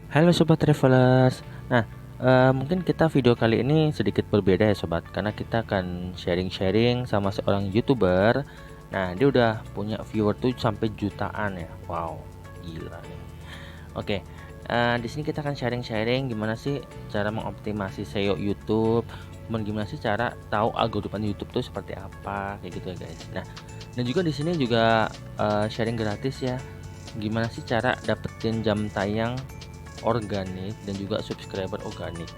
Halo Sobat Travelers. Nah, mungkin kita video kali ini sedikit berbeda ya Sobat, karena kita akan sharing-sharing sama seorang YouTuber. Nah, dia udah punya viewer tuh sampai jutaan ya. Wow, gila nih. Oke, di sini kita akan sharing-sharing gimana sih cara mengoptimasi SEO YouTube, kemudian gimana sih cara tahu algoritma YouTube tuh seperti apa, kayak gitu ya guys. Nah, dan juga di sini juga sharing gratis ya. Gimana sih cara dapetin jam tayang organik dan juga subscriber organik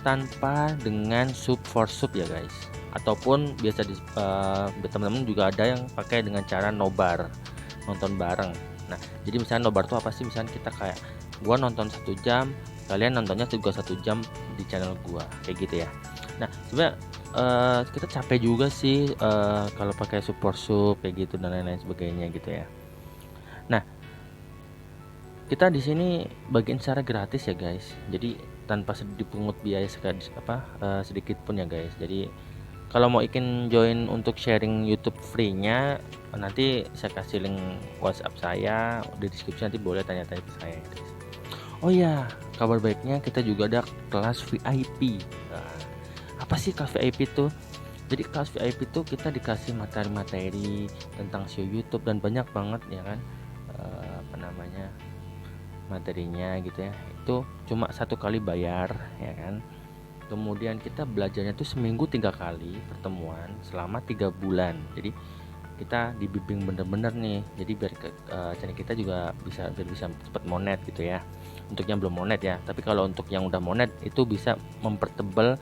tanpa dengan sub for sub ya guys, ataupun biasa di teman-teman juga ada yang pakai dengan cara nobar, nonton bareng. Nah, jadi misalnya nobar tuh apa sih? Misalnya kita kayak gua nonton 1 jam, kalian nontonnya juga 1 jam di channel gua, kayak gitu ya. Nah, sebenarnya kita capek juga sih kalau pakai sub for sub kayak gitu dan lain-lain sebagainya gitu ya. Nah, kita di sini bagian secara gratis ya guys, jadi tanpa dipungut biaya sedikit pun ya guys. Jadi kalau mau ingin join untuk sharing YouTube free-nya, nanti saya kasih link WhatsApp saya di deskripsi, nanti boleh tanya-tanya ke saya guys. Oh ya, kabar baiknya kita juga ada kelas VIP. Nah, apa sih kelas VIP tuh? Jadi kelas VIP tuh kita dikasih materi-materi tentang SEO YouTube dan banyak banget ya kan, apa namanya, materinya gitu ya. Itu cuma 1 kali bayar ya kan. Kemudian kita belajarnya tuh seminggu 3 kali pertemuan selama 3 bulan. Jadi kita dibimbing bener-bener nih. Jadi biar channel kita juga bisa cepat monet gitu ya. Untuk yang belum monet ya. Tapi kalau untuk yang udah monet itu bisa mempertebal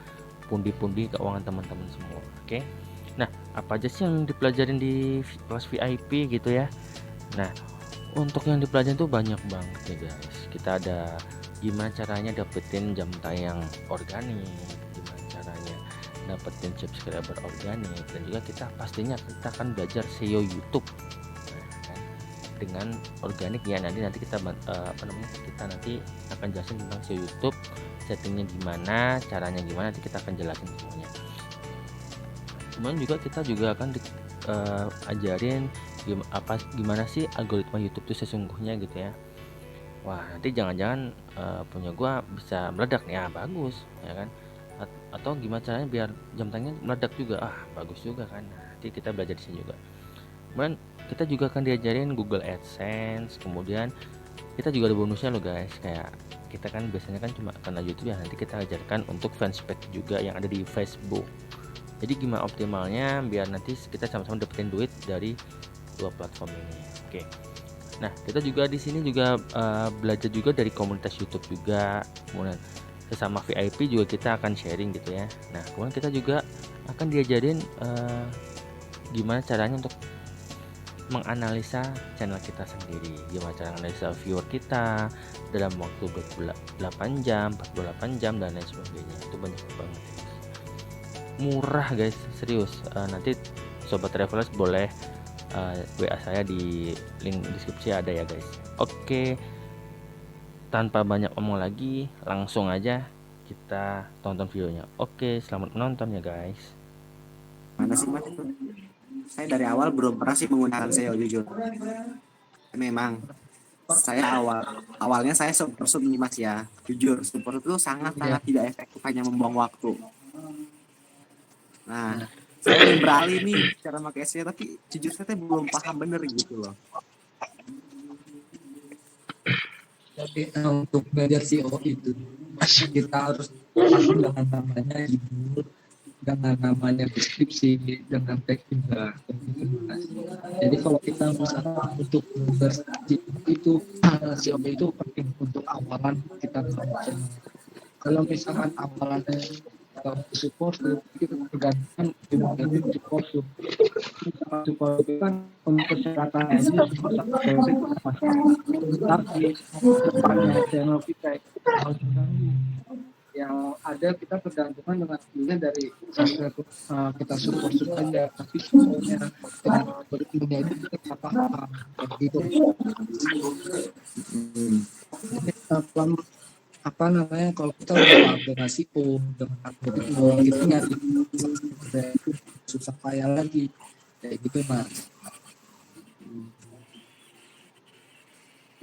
pundi-pundi keuangan teman-teman semua. Oke. Nah, apa aja sih yang dipelajarin di kelas VIP gitu ya? Nah, untuk yang dipelajari tuh banyak banget ya guys. Kita ada gimana caranya dapetin jam tayang organik, gimana caranya dapetin subscriber organik, dan juga kita akan belajar SEO YouTube. Nah, kan, dengan organik ya, nanti kita kita nanti akan jelasin tentang SEO YouTube, settingnya gimana, caranya gimana, nanti kita akan jelasin semuanya. Kemudian juga kita juga akan ajarin gimana sih algoritma YouTube itu sesungguhnya gitu ya. Wah, nanti jangan-jangan punya gua bisa meledak nih, ya bagus ya kan. Atau gimana caranya biar jam tayangnya meledak juga, bagus juga kan. Nah, nanti kita belajar di sini juga. Kemudian kita juga akan diajarin Google AdSense. Kemudian kita juga ada bonusnya loh guys, kayak kita kan biasanya kan cuma karena YouTube ya, nanti kita ajarkan untuk fanspage juga yang ada di Facebook. Jadi gimana optimalnya biar nanti kita sama-sama dapetin duit dari 2 platform ini. Oke. Nah, kita juga di sini juga belajar juga dari komunitas YouTube juga. Kemudian sesama VIP juga kita akan sharing gitu ya. Nah, kemudian kita juga akan diajarin gimana caranya untuk menganalisa channel kita sendiri, gimana cara menganalisa viewer kita dalam waktu 28 jam, 48 jam dan lain sebagainya. Itu banyak banget. Murah guys, serius. Nanti sobat travelers boleh WA saya di link deskripsi ada ya guys. Oke, tanpa banyak omong lagi, langsung aja kita tonton videonya. Oke, selamat menonton ya guys. Mana sih mas itu? Saya dari awal belum pernah sih menggunakan SEO jujur. Memang saya awalnya saya super sub nih mas ya. Jujur super sub itu sangat tidak efektif, hanya membuang waktu. Nah, saya ingin beralih nih cara pakai SEO, tapi jujur saya belum paham bener gitu loh. Tapi untuk belajar SEO itu kita harus paham dengan namanya judul, dengan namanya deskripsi, dengan teks juga. Jadi kalau kita misalkan untuk berstrategi itu SEO itu penting untuk awalan kita. Kalau misalkan awalannya support itu tergantung dengan support support itu kan untuk persyaratan ini tapi depannya channel kita yang ada kita bergantungan dengan skillnya dari kita support aja, tapi sebenarnya berikutnya itu kita paham gitu. Jadi apa namanya, kalau kita udah paham dengan SEO dengan algoritma itu nyari itu susah payah lagi kayak gitu mas.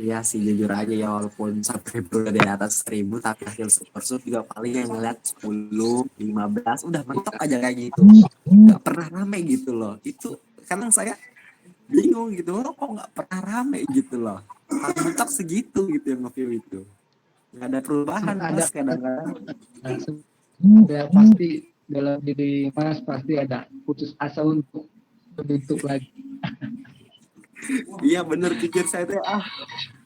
Iya sih jujur aja ya, walaupun sampai berada di atas 1.000 tapi hasil super sub juga paling yang ngeliat 10, 15 udah mentok aja kayak gitu. Nggak pernah rame gitu loh. Itu kadang saya bingung gitu loh, kok nggak pernah rame gitu loh. Paling mentok segitu gitu yang nge-view itu. Nggak ada perubahan ada mas kadang-kadang. ada pasti dalam diri Mas pasti ada putus asa untuk bentuk lagi. Iya bener jujur saya tuh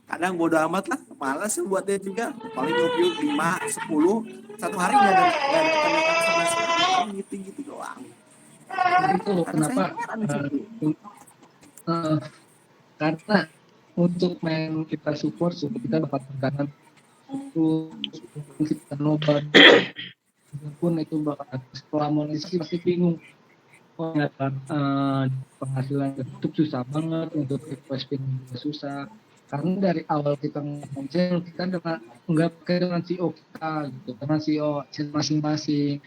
kadang bodo amat lah, malas sih buatnya juga, paling nge-view 5, 10 satu hari nggak ada kenaikan sama sekali, paling gitu-gitu doang. Itu Karena saya kenapa heran di situ. uh, karena untuk main kita support kita dapat tekanan itu kita nobar pun itu bakal setelah monetasi pasti bingung. Oh, ternyata penghasilan YouTube susah banget, untuk request pin juga susah. Karena dari awal kita ngomong channel, kita dengan nggak pakai dengan CEO kita gitu, karena CEO channel masing-masing.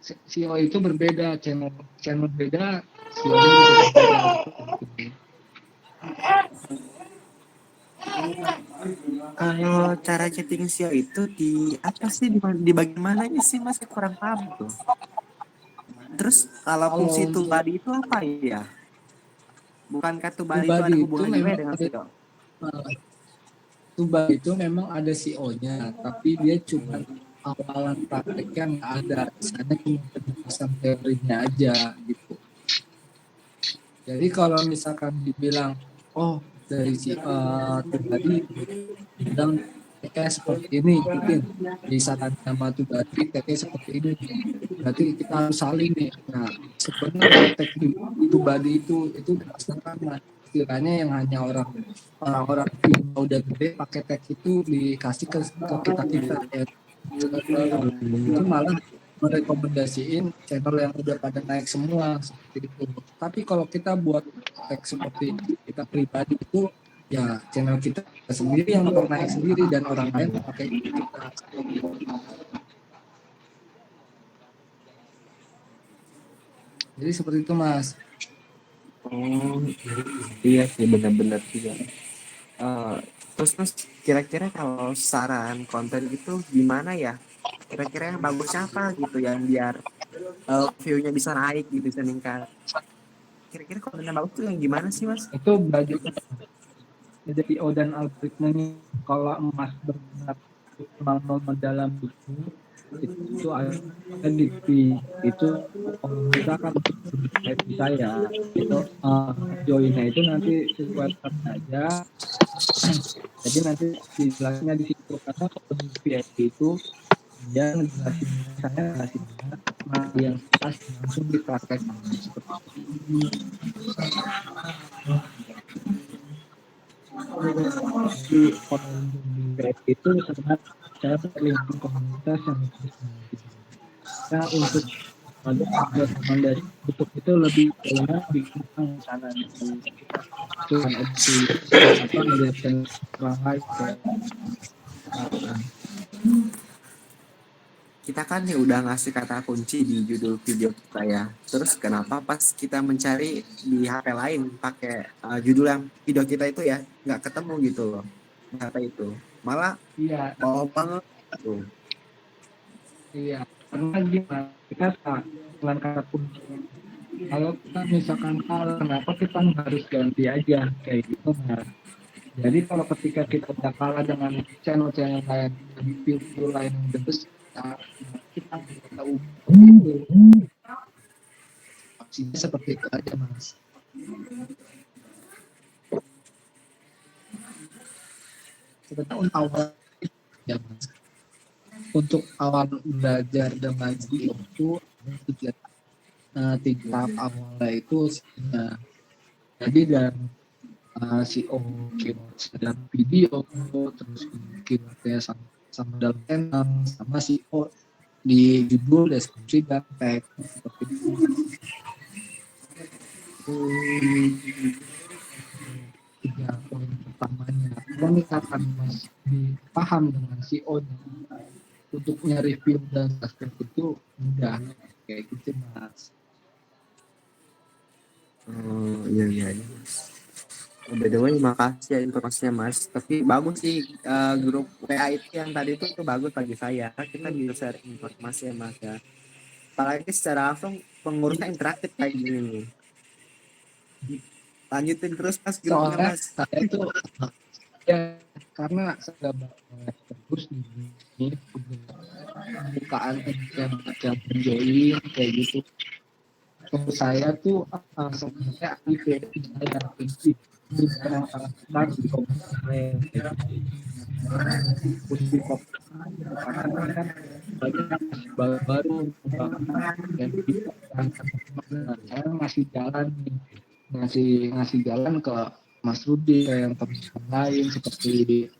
CEO itu berbeda, channel channel beda, CEO-nya juga berbeda. Gitu. Kalau cara chatting SEO itu di apa sih, di bagian mana ini sih mas, saya kurang paham tuh. Terus kalau fungsi Kalau tool untuk body itu apa ya? Bukankah tool body itu ada pribadi itu hubungan juga ya memang dengan ada SEO? Tuba itu memang ada CEO-nya, tapi dia cuma awalan prakteknya nggak ada, sana cuma penjelasan teorinya aja gitu. Jadi kalau misalkan dibilang, oh dari si tadi bilang kayak seperti ini, mungkin misalkan nama tuh tadi kayak seperti ini, berarti kita harus saling nih. Nah, sebenarnya teknik itu body itu berdasarkan istilahnya yang hanya orang-orang yang udah gede pakai tag itu dikasih ke kita ya. Itu malah merekomendasiin channel yang udah pada naik semua seperti itu. Tapi kalau kita buat tag seperti kita pribadi itu, ya channel kita sendiri yang bakal naik sendiri dan orang lain pakai kita. Jadi seperti itu Mas. Oh iya sih benar-benar juga. Eh, terus mas kira-kira kalau saran konten itu gimana ya? Kira-kira yang bagusnya apa gitu yang biar view-nya bisa naik gitu, bisa meningkat. Kira-kira konten yang bagus tuh yang gimana sih mas? Itu belajar dari PO dan algoritmanya. Kalau emas bergerak memang mendalam itu ada di itu kalau misalkan di saya itu joinnya itu nanti sesuai saja. Jadi nanti dijelasnya di situ, karena kalau di VIP itu dia ngejelasin, saya ngejelasinnya yang pas langsung dipraktekkan seperti itu. Jadi kalau untuk di VIP itu sebenarnya saya berlindung komunitas yang nah, untuk ada rekomendasi untuk itu lebih banyak di sana cuman edisi apa ngeliatin orang lain kayak Kita kan ya udah ngasih kata kunci di judul video kita ya. Terus kenapa pas kita mencari di HP lain pakai judul yang video kita itu ya nggak ketemu gitu loh di HP itu. Malah iya bawah banget tuh. iya karena gimana kita dengan kata kunci, kalau kita misalkan kalah kenapa kita harus ganti aja kayak gitu. Nah, jadi kalau ketika kita udah kalah dengan channel-channel lain, review lain yang udah besar, kita ubah itu. Opsinya seperti itu aja Mas. Sebenarnya untuk awal ya Mas. Untuk awal belajar dengan itu tiga tingkat awalnya itu jadi dan CEO keyword dalam video, terus keywordnya sama dalam channel, sama CEO di judul, deskripsi, dan tag seperti itu. Tiga poin pertamanya. Kalau misalkan Mas dipaham dengan CEO-nya, untuk nge-review dan subscribe itu mudah kayak gitu Mas. Oh iya iya iya. By the way, makasih ya informasinya Mas. Tapi bagus sih grup WA itu yang tadi itu bagus bagi saya. Kita bisa share informasi ya Mas ya. Apalagi secara langsung pengurusnya interaktif kayak gini nih. Lanjutin terus Mas grupnya Soalnya Mas. saya tuh ya karena saya banget terus ini pembukaan yang macam join kayak gitu. Terus saya tuh sebenarnya IP saya itu bukan yang sangat besar di komunitas saya. Di karena kan banyak baru dan kita saya masih jalan nih, ngasih jalan ke Mas Rudi kayak yang teman lain seperti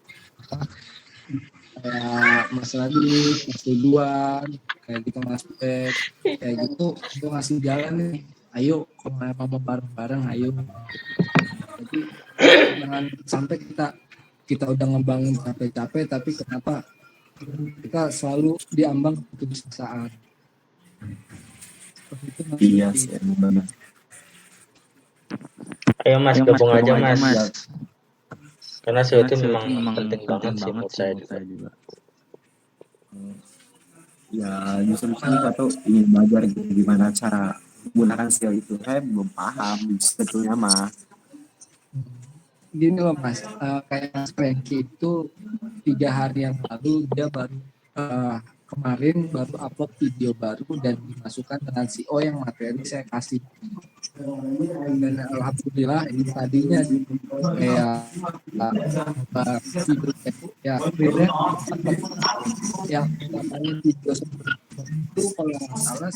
kayak Mas Radis, Mas Ridwan, kayak gitu Mas Pet, kayak gitu itu ngasih jalan nih. Ayo kalau mau bareng-bareng ayo. Jadi jangan sampai kita udah ngebangun capek-capek tapi kenapa kita selalu diambang keputusasaan. Iya sih, benar. Ayo Mas, gabung aja Mas. Mas. Karena SEO itu memang memang penting banget sih menurut saya juga. Ya justru saya tuh ingin belajar gitu, gimana cara menggunakan SEO itu. Saya belum paham sebetulnya mah. Gini loh Mas, kayak Mas Franky itu 3 hari yang lalu dia baru kemarin baru upload video baru dan dimasukkan dengan SEO yang materi saya kasih. Dan alhamdulillah ini tadinya kayak video ya sebenarnya yang namanya video seperti itu kalau nggak salah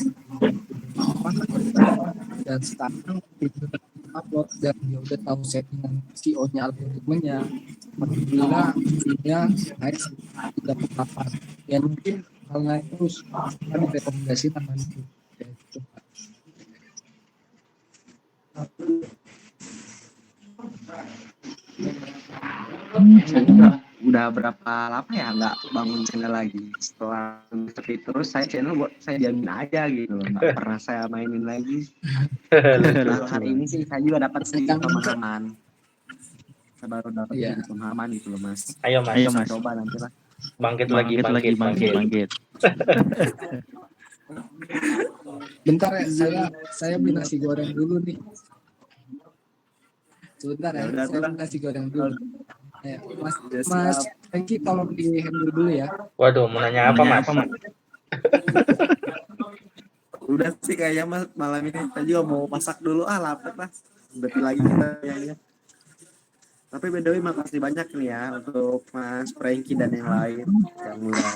dan sekarang video upload dan dia udah tahu settingan SEO-nya algoritmenya alhamdulillah videonya naik 38 ya mungkin kalau naik terus kan rekomendasi namanya itu Saya juga udah berapa lama ya nggak bangun channel lagi. Setelah seperti terus saya channel buat saya diamin aja gitu, nggak pernah saya mainin lagi. Nah, hari ini sih saya juga dapat sedikit pemahaman. Saya baru dapat sedikit pemahaman gitu loh Mas. Ayo Mas, Saya coba nanti lah. bangkit lagi. Bentar ya, saya beli nasi goreng dulu nih. Sebentar ya, Udah, saya beli nasi goreng dulu. Ya, Mas Franky tolong di handle dulu ya. Waduh, mau nanya apa Mas? Udah sih kayaknya Mas malam ini saya juga mau masak dulu lapar Mas. Berarti lagi kita kayaknya. Tapi by the way makasih banyak nih ya untuk Mas Franky dan yang lain yang udah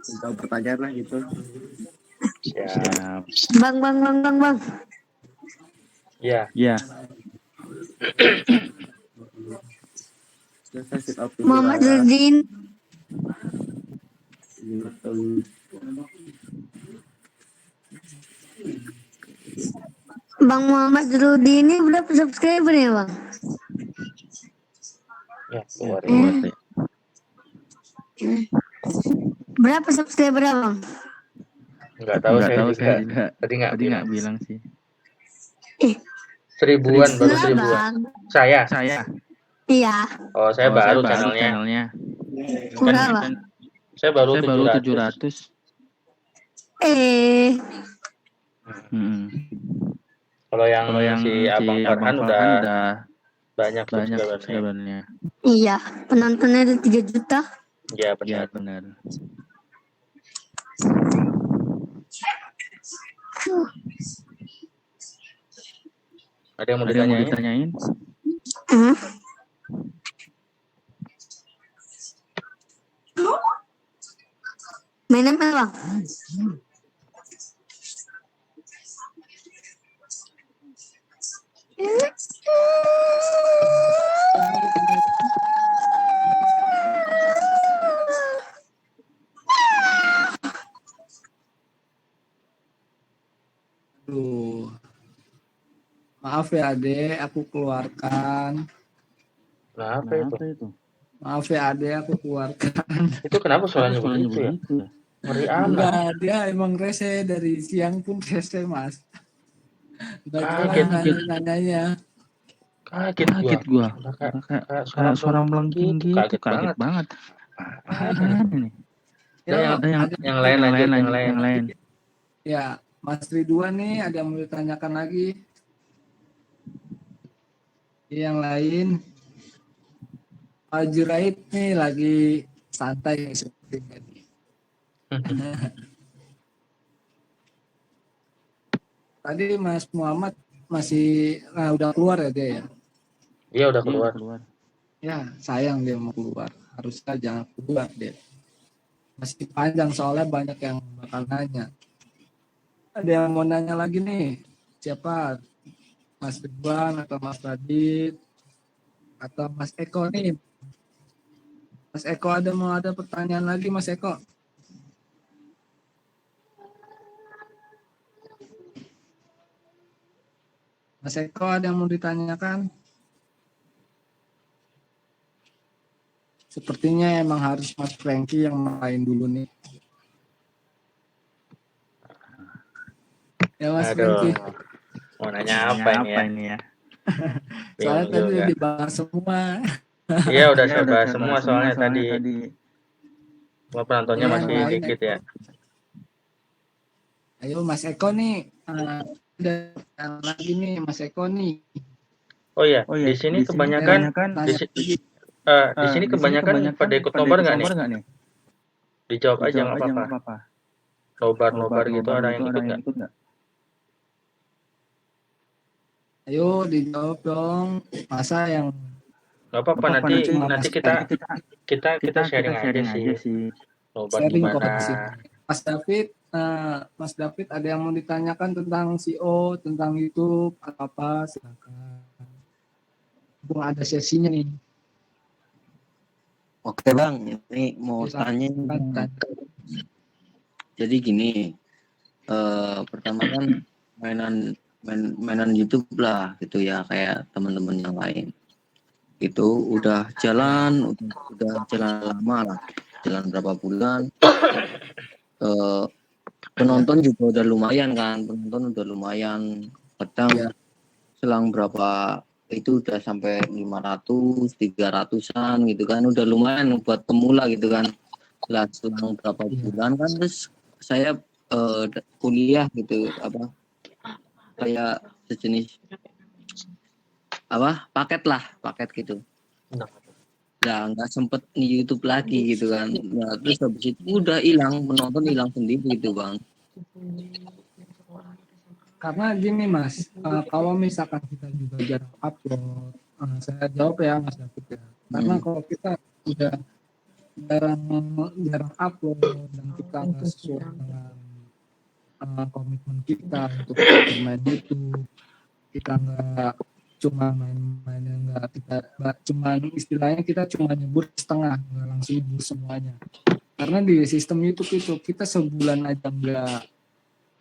menjawab pertanyaan lah gitu. Siap. Bang. Iya. Muhammad Zudin. Bang Muhammad Rudi ini berapa subscriber ya Bang? Ya, keluar. Berapa subscriber Bang? Nggak tahu saya juga. Tadi nggak bilang sih. Seribuan, baru Enggak, seribuan. Bang. Saya. Iya. Oh, saya baru channelnya. Berapa? Saya baru 700. Kalau yang si Abang Farhan udah banyak subscribernya. Iya, penontonnya ada 3 juta. Iya, benar. Ada yang mau ditanyain? Main apa Bang? Maaf ya Ade, aku keluarkan. Kenapa itu? Maaf ya Ade, aku keluarkan. Itu kenapa suaranya begitu ya? Ngeri amat. Enggak, dia emang rese dari siang pun rese Mas. Udah Kaget. nanya-nanyanya. Kaget gua. Kayak suara melengking gitu, kaget banget. Apaan ini? Ya, Ada ada yang lain lanjut, yang lain. ya, Mas Ridwan nih ada yang mau ditanyakan lagi? Yang lain, Jurait nih lagi santai sepertinya nih. Tadi Mas Muhammad masih udah keluar ya dia ya? Iya udah keluar. Ya, sayang dia mau keluar. Harusnya jangan keluar dia. Masih panjang soalnya banyak yang bakal nanya. Ada yang mau nanya lagi nih. Siapa? Mas Ridwan atau Mas Radit atau Mas Eko nih? Mas Eko ada pertanyaan lagi Mas Eko? Mas Eko ada yang mau ditanyakan? Sepertinya emang harus Mas Franky yang main dulu nih. Ya Mas Franky. Mau nanya apa ini ya? Soalnya Bingung tadi juga. udah dibahas semua. Iya udah saya bahas semua soalnya tadi. Cuma penontonnya Yang masih lain, dikit ya. Ayo Mas Eko nih. Ada yang lagi nih Mas Eko nih. Oh iya, di sini kebanyakan di sini kebanyakan pada ikut nobar nggak nih? Dijawab aja nggak apa-apa. Nobar gitu ada yang ikut nggak? Ayo dijawab dong. Masa yang Nggak apa-apa nanti kita sharing aja sih. Nobar sharing kok di gimana? sini. Mas David ada yang mau ditanyakan tentang SEO, tentang YouTube, apa silakan. Bung ada sesinya nih. Oke Bang, ini mau tanya. Jadi gini, pertama kan mainan YouTube lah gitu ya, kayak teman-teman yang lain. Itu udah jalan lama lah, jalan berapa bulan. Penonton juga udah lumayan kan, kadang selang berapa itu udah sampai 500, 300-an gitu kan, udah lumayan buat pemula gitu kan. Lah selang berapa bulan kan terus saya kuliah gitu, kayak sejenis paket gitu. Nah nggak sempet di YouTube lagi gitu kan. Nah terus habis itu udah penonton hilang sendiri gitu Bang. Karena gini Mas, kalau misalkan kita juga jarang upload, saya jawab ya Mas David ya. Karena kalau kita udah jarang upload dan kita nggak sesuai dengan komitmen kita untuk bermain YouTube, kita nggak cuma main-main yang istilahnya kita cuma nyebur setengah, nggak langsung nyebur semuanya. Karena di sistem YouTube itu kita sebulan aja nggak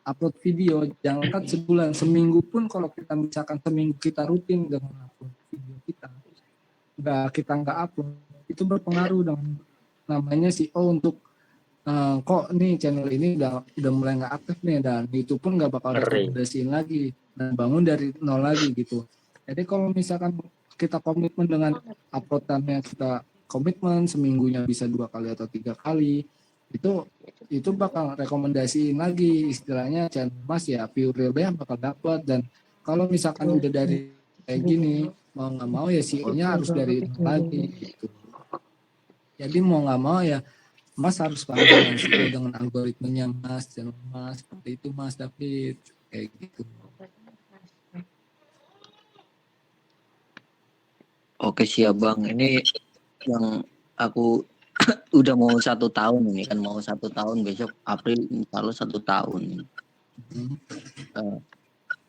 upload video, jangankan sebulan, seminggu pun kalau kita misalkan seminggu kita rutin dengan upload video kita nggak upload, itu berpengaruh dengan namanya SEO untuk kok nih channel ini udah mulai nggak aktif nih, dan itu pun nggak bakal rekomendasiin lagi dan bangun dari nol lagi gitu. Jadi kalau misalkan kita komitmen dengan uploadannya, kita komitmen seminggunya bisa 2 kali atau 3 kali, itu bakal rekomendasiin lagi, istilahnya channel Mas ya view realnya bakal dapat. Dan kalau misalkan udah dari kayak gini, mau nggak mau ya SEO-nya harus dari nol lagi gitu. Jadi mau nggak mau ya Mas harus paham dengan SEO, dengan algoritmenya Mas, channel Mas, seperti itu Mas David, kayak gitu. Oke siap Bang, ini yang aku udah mau 1 tahun ini kan, mau 1 tahun besok April, kalau 1 tahun.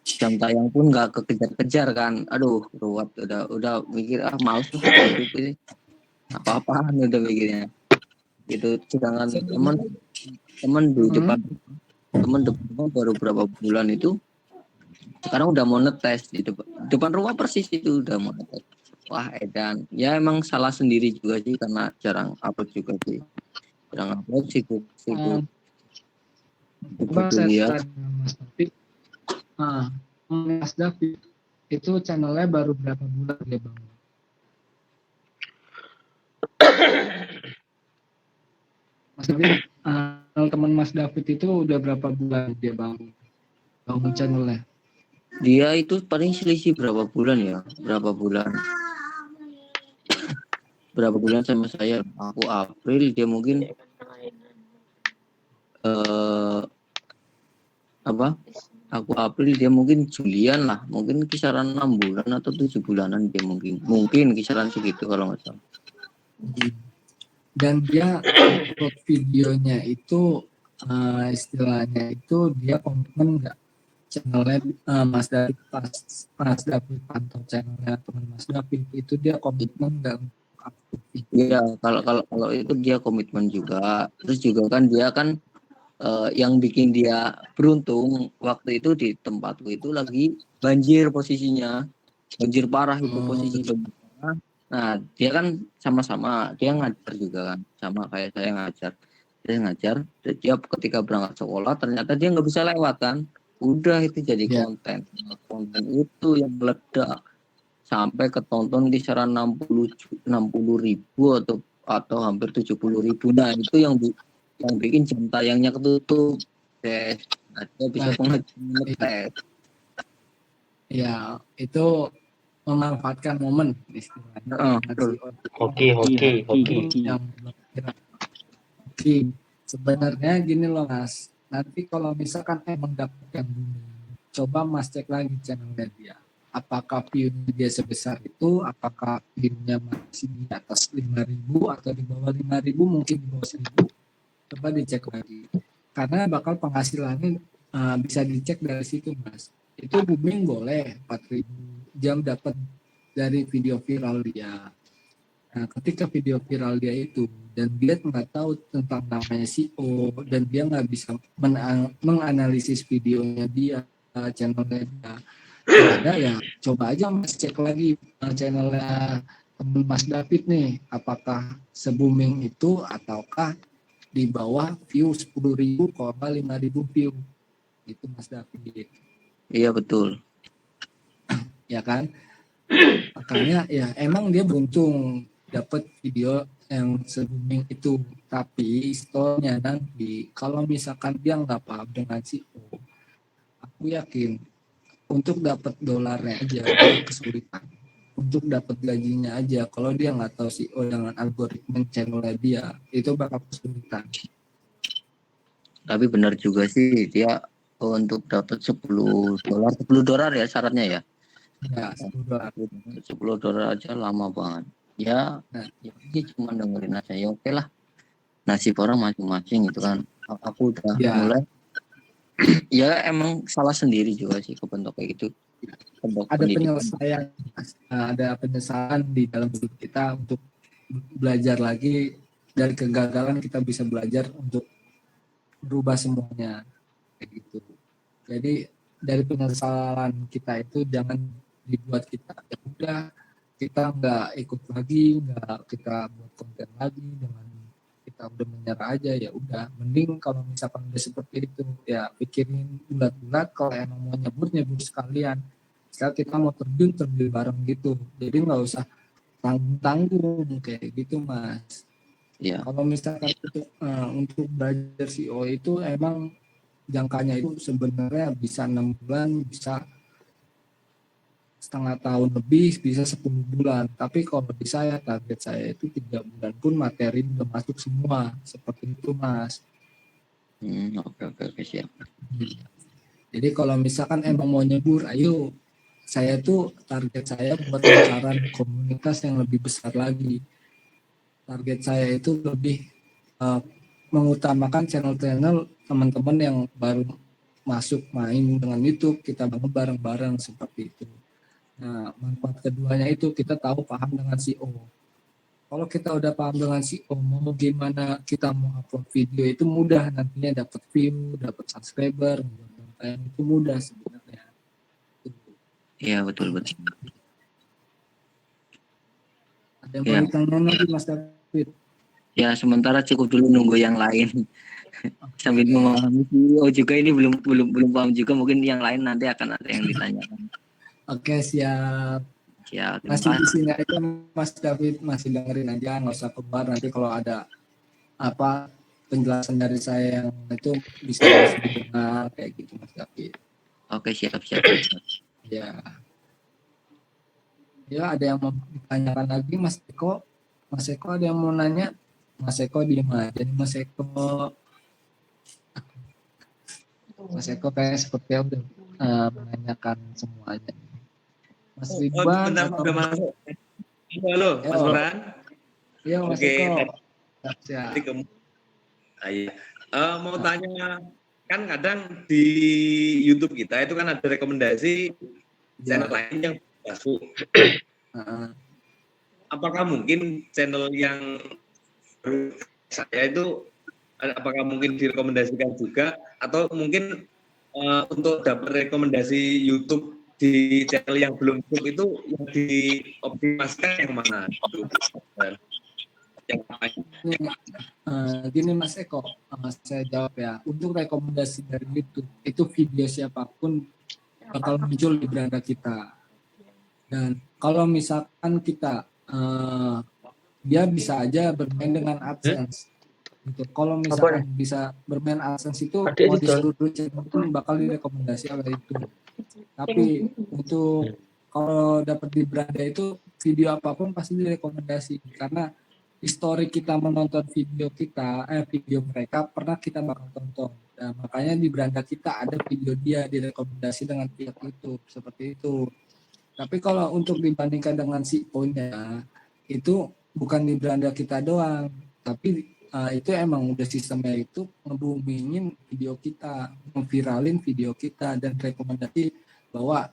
Jam tayang pun nggak kekejar-kejar kan, aduh ruwet, udah mikir males lah YouTube ini, apa-apaan udah mikirnya gitu. Sedangkan teman di depan baru berapa bulan itu sekarang udah mau ngetes di depan rumah persis, itu udah mau ngetes. Wah edan ya, emang salah sendiri juga sih karena jarang upload juga sih, sibuk Mas David, Mas David, Itu channelnya baru berapa bulan dia bangun? Mas David, teman Mas David itu udah berapa bulan dia bangun channelnya? Dia itu paling selisih berapa bulan ya? Berapa bulan sama saya? Aku April, dia mungkin Aku April, dia mungkin Julian lah, mungkin kisaran 6 bulan atau 7 bulanan dia mungkin kisaran segitu kalau nggak salah. Dan dia upload videonya itu istilahnya itu dia komitmen nggak channelnya Mas David Mas David pantau channelnya teman Mas David itu dia komitmen nggak upload video? Iya, kalau itu dia komitmen juga. Terus juga kan dia kan yang bikin dia beruntung waktu itu di tempatku itu lagi banjir posisinya, banjir parah itu posisi banjir parah. Nah dia kan sama-sama dia ngajar juga kan, sama kayak saya ngajar. Dia ketika berangkat sekolah ternyata dia nggak bisa lewat kan, udah itu jadi konten itu yang meledak sampai ketonton kisaran 60 ribu atau hampir 70 ribu. Nah itu yang bikin jam tayangnya ketutup. Ada bisa pengetes. Ya itu memanfaatkan momen istilahnya. Hoki. Sebenarnya gini loh Mas, nanti kalau misalkan emang dapatkan coba Mas cek lagi channelnya dia. Apakah view-nya dia sebesar itu, apakah view-nya masih di atas 5.000 atau di bawah 5.000, mungkin di bawah 1.000. Coba dicek lagi. Karena bakal penghasilannya bisa dicek dari situ Mas. Itu booming boleh 4.000 jam dapat dari video viral dia. Nah, ketika video viral dia itu dan dia nggak tahu tentang namanya CEO dan dia nggak bisa menganalisis videonya dia, channelnya dia, ada ya coba aja Mas cek lagi channelnya teman Mas David nih, apakah se-booming itu ataukah di bawah view 10.000 kalau 5.000 view itu Mas David. Iya betul. Ya kan, makanya ya emang dia beruntung dapat video yang se-booming itu, tapi istilahnya nanti kalau misalkan dia nggak paham dengan CEO, aku yakin untuk dapat dolarnya aja dia kesulitan, untuk dapat gajinya aja kalau dia nggak tahu CEO dengan algoritma channelnya dia itu bakal kesulitan. Tapi benar juga sih dia untuk dapat $10 ya syaratnya ya. Ya, $10 aja lama banget. Ya, ini cuma dengerin aja ya oke lah. Nasib orang masing-masing itu kan. Aku udah mulai. Ya emang salah sendiri juga sih kebentuk kayak gitu. Ada penyesalan di dalam hidup kita untuk belajar lagi dari kegagalan, kita bisa belajar untuk berubah semuanya kayak gitu. Jadi dari penyesalan kita itu jangan dibuat kita ya udah kita nggak ikut lagi, nggak kita buat konten lagi dengan kita udah menyerah aja, ya udah mending kalau misalkan udah seperti itu ya pikirin bulat-bulat, kalau emang mau nyebur sekalian, setelah kita mau terjun bareng gitu, jadi nggak usah tanggung kayak gitu Mas. Ya. Kalau misalkan untuk belajar CEO itu emang jangkanya itu sebenarnya bisa 6 bulan, bisa setengah tahun lebih, bisa 10 bulan. Tapi kalau di saya, target saya itu 3 bulan pun materi udah masuk semua. Seperti itu Mas. Oke, siap. Jadi kalau misalkan emang mau nyebur, ayo. Saya tuh target saya buat lingkaran komunitas yang lebih besar lagi. Target saya itu lebih mengutamakan channel-channel teman-teman yang baru masuk main dengan YouTube, kita bangun bareng-bareng seperti itu. Nah, manfaat keduanya itu kita tahu paham dengan CEO. Kalau kita udah paham dengan CEO, mau gimana kita mau upload video itu mudah, nantinya dapat view, dapat subscriber, itu mudah sebenarnya. Iya betul. Ada yang mau ditanya lagi Mas David? Ya sementara cukup dulu nunggu yang lain. Sambil memahami CEO juga ini belum paham juga, mungkin yang lain nanti akan ada yang ditanyakan. Oke, siap. Ya, terima Masih di kasih. sini aja Mas David, masih dengerin aja, nggak usah keluar. Nanti kalau ada apa penjelasan dari saya yang itu bisa langsung didengar kayak gitu Mas David. Oke, siap. Ya, ya ada yang mau ditanyakan lagi Mas Eko? Mas Eko ada yang mau nanya? Mas Eko diem aja nih Mas Eko. Mas Eko kayak sepertinya udah menanyakan semuanya. Mas Ridwan Bentar, atau udah masuk. Halo, Mas Yo, Farhan. yo Mas Oke, Eko. tadi Siap. kamu. Iya. Mau tanya, kan kadang di YouTube kita itu kan ada rekomendasi channel Ya. lain yang masuk. Uh, Apakah mungkin channel yang baru saya itu, apakah mungkin direkomendasikan juga, atau mungkin untuk dapat rekomendasi YouTube di channel yang belum YouTube itu yang dioptimalkan yang mana? Yang Ini, gini Mas Eko, saya jawab ya. Untuk rekomendasi dari YouTube, itu video siapapun bakal muncul di beranda kita. Dan kalau misalkan kita, dia bisa aja bermain dengan AdSense. Gitu. Kalau misalkan bisa bermain AdSense itu mau di seluruh channel pun bakal direkomendasi oleh YouTube. Tapi untuk kalau dapat di beranda itu video apapun pasti direkomendasi karena histori kita menonton video mereka pernah kita bakal tonton. Nah, makanya di beranda kita ada video dia direkomendasi dengan pihak YouTube seperti itu. Tapi kalau untuk dibandingkan dengan CEO-nya itu bukan di beranda kita doang, tapi itu emang udah sistemnya itu nge-boomingin video kita, nge-viralin video kita dan rekomendasi bahwa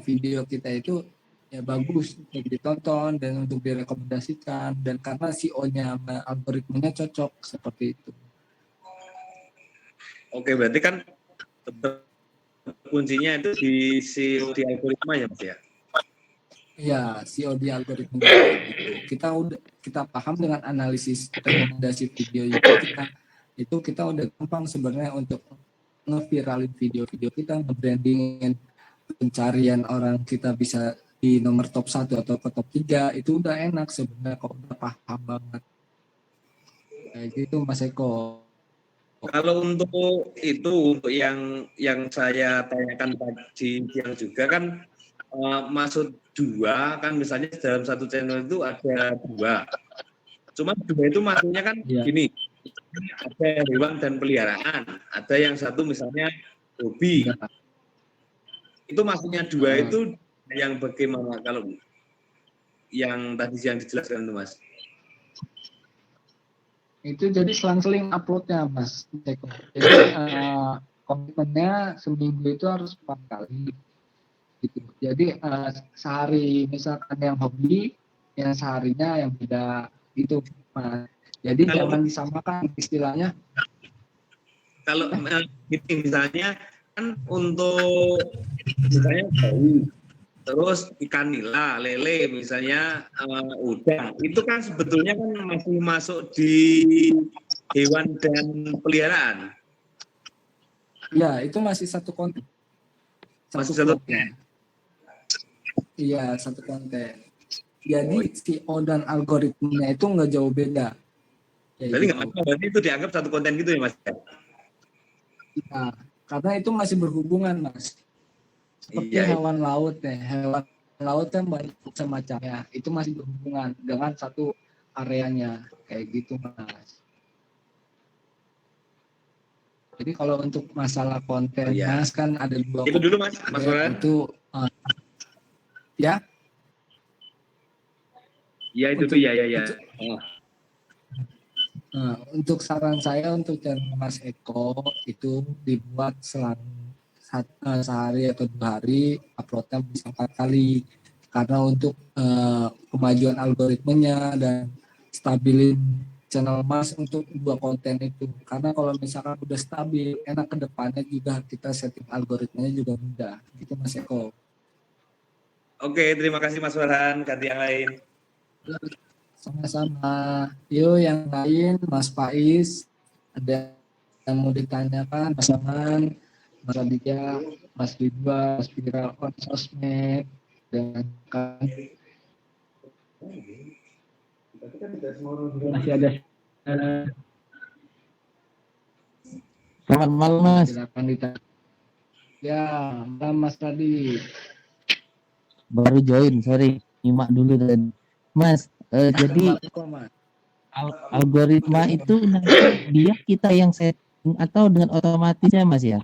video kita itu ya bagus untuk ditonton dan untuk direkomendasikan dan karena CEO-nya algoritmanya cocok seperti itu. Oke, berarti kan kuncinya itu di algoritma ya Mas ya? Iya, CEO di algoritma gitu. Kita paham dengan analisis rekomendasi video itu kita udah gampang sebenarnya untuk nge-viralin video-video kita, nge-brandingin pencarian orang kita bisa di nomor top 1 atau ke top 3 itu udah enak sebenarnya kok udah paham banget. Kayak gitu Mas Eko. Kalau untuk yang saya tanyakan tadi siang juga kan maksud dua kan misalnya dalam satu channel itu ada dua. Cuma dua itu maksudnya kan gini, ada hewan dan peliharaan, ada yang satu misalnya hobi. Ya. Itu maksudnya dua itu yang bagaimana kalau yang tadi yang dijelaskan itu Mas? Itu jadi selang-seling uploadnya Mas Eko. Jadi komitmennya seminggu itu harus 4 kali gitu. Jadi sehari misalkan yang hobi, yang seharinya yang beda itu Mas. Jadi jangan disamakan istilahnya. Kalau misalnya kan untuk misalnya bau, terus ikan nila, lele, misalnya udang, itu kan sebetulnya kan masih masuk di hewan dan peliharaan. Ya, itu masih satu konten. Masih satu konten. Iya, satu konten. Jadi CEO dan algoritmanya itu nggak jauh beda. Jadi nggak masalah, berarti itu dianggap satu konten gitu ya Mas? Iya, karena itu masih berhubungan Mas. Seperti hewan laut ya, hewan laut kan banyak semacamnya, itu masih berhubungan dengan satu areanya, kayak gitu Mas. Jadi kalau untuk masalah konten Mas kan ada dua. Itu dulu Mas Farhan. Itu ya. Ya itu tuh ya. Untuk saran saya untuk channel Mas Eko itu dibuat selang sehari atau 2 hari, uploadnya bisa 4 kali karena untuk kemajuan algoritmenya dan stabilin channel Mas untuk 2 konten itu, karena kalau misalkan udah stabil enak ke depannya juga kita setting algoritmanya juga mudah gitu Mas Eko. Oke, terima kasih Mas Farhan. Ganti yang lain. Sama-sama. Yuk yang lain Mas Faiz, ada yang mau ditanyakan Mas Aman? Mas Aditya, Mas Ridwan, Mas Viral on sosmed, dan kan masih ada Selamat malam Mas. silakan ditanya. Ya, malam Mas tadi. Baru join, sorry. Nyimak dulu tadi. Mas, jadi Mas. algoritma itu nanti dia kita yang setting atau dengan otomatisnya Mas ya?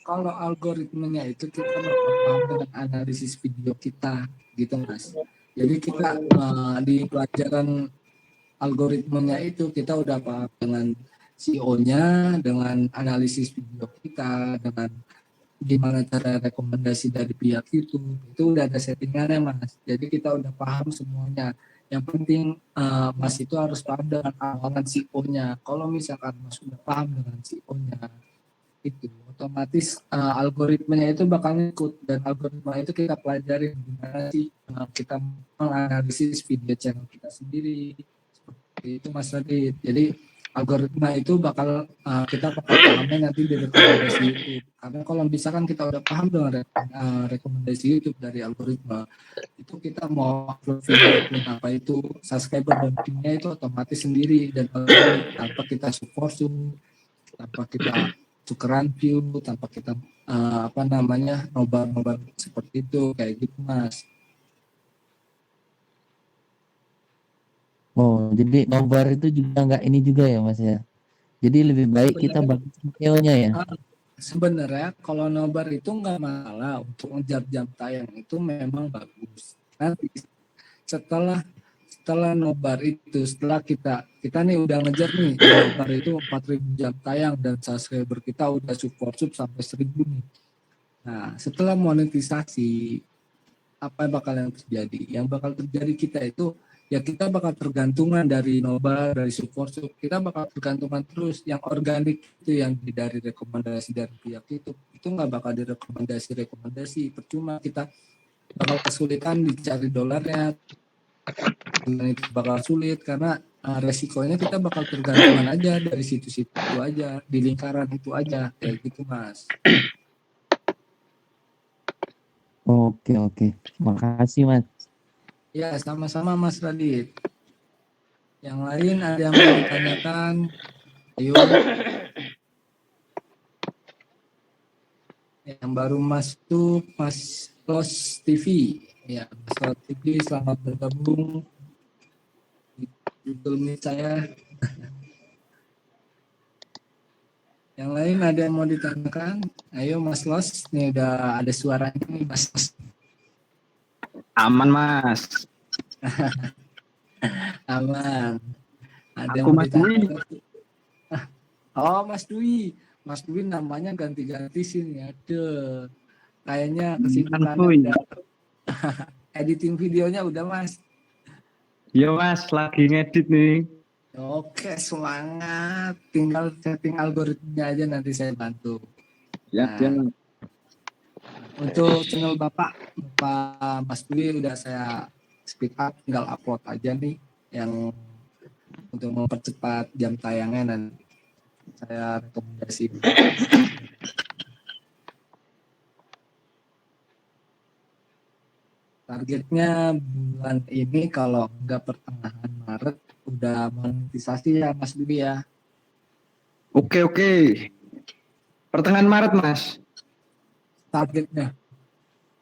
Kalau algoritmenya itu kita paham dengan analisis video kita, gitu Mas. Jadi kita di pelajaran algoritmenya itu kita udah paham dengan SEO-nya, dengan analisis video kita, dengan gimana cara rekomendasi dari pihak itu udah ada settingannya Mas. Jadi kita udah paham semuanya. Yang penting Mas itu harus paham dengan awalan SEO-nya. Kalau misalkan Mas sudah paham dengan SEO-nya, itu otomatis algoritmanya itu bakal ikut, dan algoritma itu kita pelajari gimana sih kita menganalisis video channel kita sendiri, seperti itu Mas Radit. Jadi algoritma itu bakal kita bakal pahamnya nanti di rekomendasi YouTube, karena kalau misalkan kita udah paham dengan rekomendasi YouTube dari algoritma itu, kita mau upload video apa itu subscriber dan view-nya itu otomatis sendiri, dan tanpa kita support, tanpa kita tukeran view, tanpa kita nobar seperti itu, kayak gitu Mas. Oh, jadi nobar itu juga nggak ini juga ya Mas ya? Jadi lebih baik kita bangun SEO-nya ya? Sebenarnya kalau nobar itu nggak masalah, untuk jam tayang itu memang bagus. Nanti setelah nobar itu, setelah kita nih udah ngejar nih nobar itu 4.000 jam tayang dan subscriber kita udah support sampai 1.000 nih. Nah, setelah monetisasi, apa yang terjadi? Yang bakal terjadi kita itu, ya kita bakal tergantungan dari nobar, dari support, kita bakal tergantungan terus. Yang organik itu yang dari rekomendasi dari pihak itu nggak bakal rekomendasi, percuma kita bakal kesulitan dicari dolarnya. Itu bakal sulit karena resikonya kita bakal tergantungan aja dari situ-situ aja, di lingkaran itu aja, kayak gitu Mas. Oke. Makasih Mas. Ya, sama-sama Mas Radit. Yang lain ada yang mau ditanyakan? Ayo. Yang baru masuk Mas Los TV. Ya, Mas Los TV, selamat bergabung di Google Meet saya. Yang lain ada yang mau ditanyakan? Ayo Mas Los, nih udah ada suaranya nih Mas Los. Aman Mas. Aman. Ada Aku Mas Dwi. Oh Mas Dwi. Mas Dwi namanya ganti-ganti sini. Aduh. Kayaknya kesibukannya udah. Editing videonya udah Mas. Iya Mas, lagi ngedit nih. Oke, semangat. Tinggal setting algoritmanya aja, nanti saya bantu. Ya, Nah, untuk channel Bapak Mas Dwi udah saya speed up, tinggal upload aja nih yang untuk mempercepat jam tayangnya, dan saya rekomendasi. Targetnya bulan ini kalau nggak pertengahan Maret udah monetisasi ya Mas Dwi ya. Oke. Pertengahan Maret Mas. Targetnya.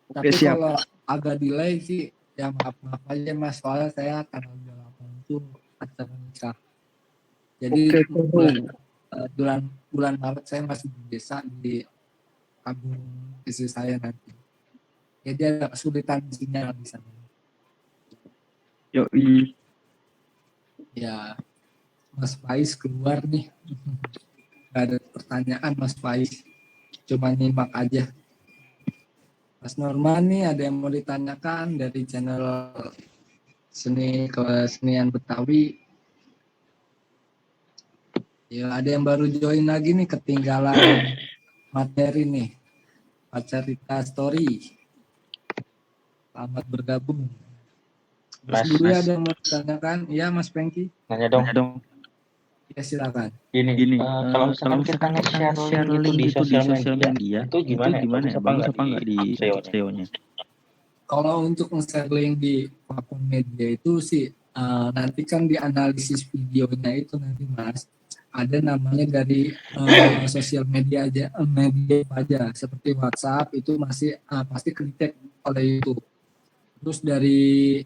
Oke, Tapi siap. kalau agak delay sih ya maaf aja Mas, soalnya saya tanggal 8 itu acara nikah. Jadi bulan Maret saya masih di desa, di kampung istri saya nanti. Jadi ada kesulitan sinyal di sana. Yoi. Ya, Mas Faiz keluar nih. Gak ada pertanyaan Mas Faiz. Cuma nyimak aja. Mas Norman nih ada yang mau ditanyakan dari channel Kesenian Betawi. Ya, ada yang baru join lagi nih, ketinggalan materi nih. Cerita story. Selamat bergabung. Mas Dwi ada yang mau ditanyakan? Iya Mas Pengki. Nanya dong. Ya silakan. Gini, Gini, kalau misalkan kita nge-share link itu di sosial media, itu gimana ya? Bagus apa enggak di untuk SEO-nya? Kalau untuk nge-share link di platform media itu sih nanti kan di analisis videonya itu nanti Mas ada namanya dari sosial media aja, media aja seperti WhatsApp itu masih pasti kritik oleh YouTube. Terus dari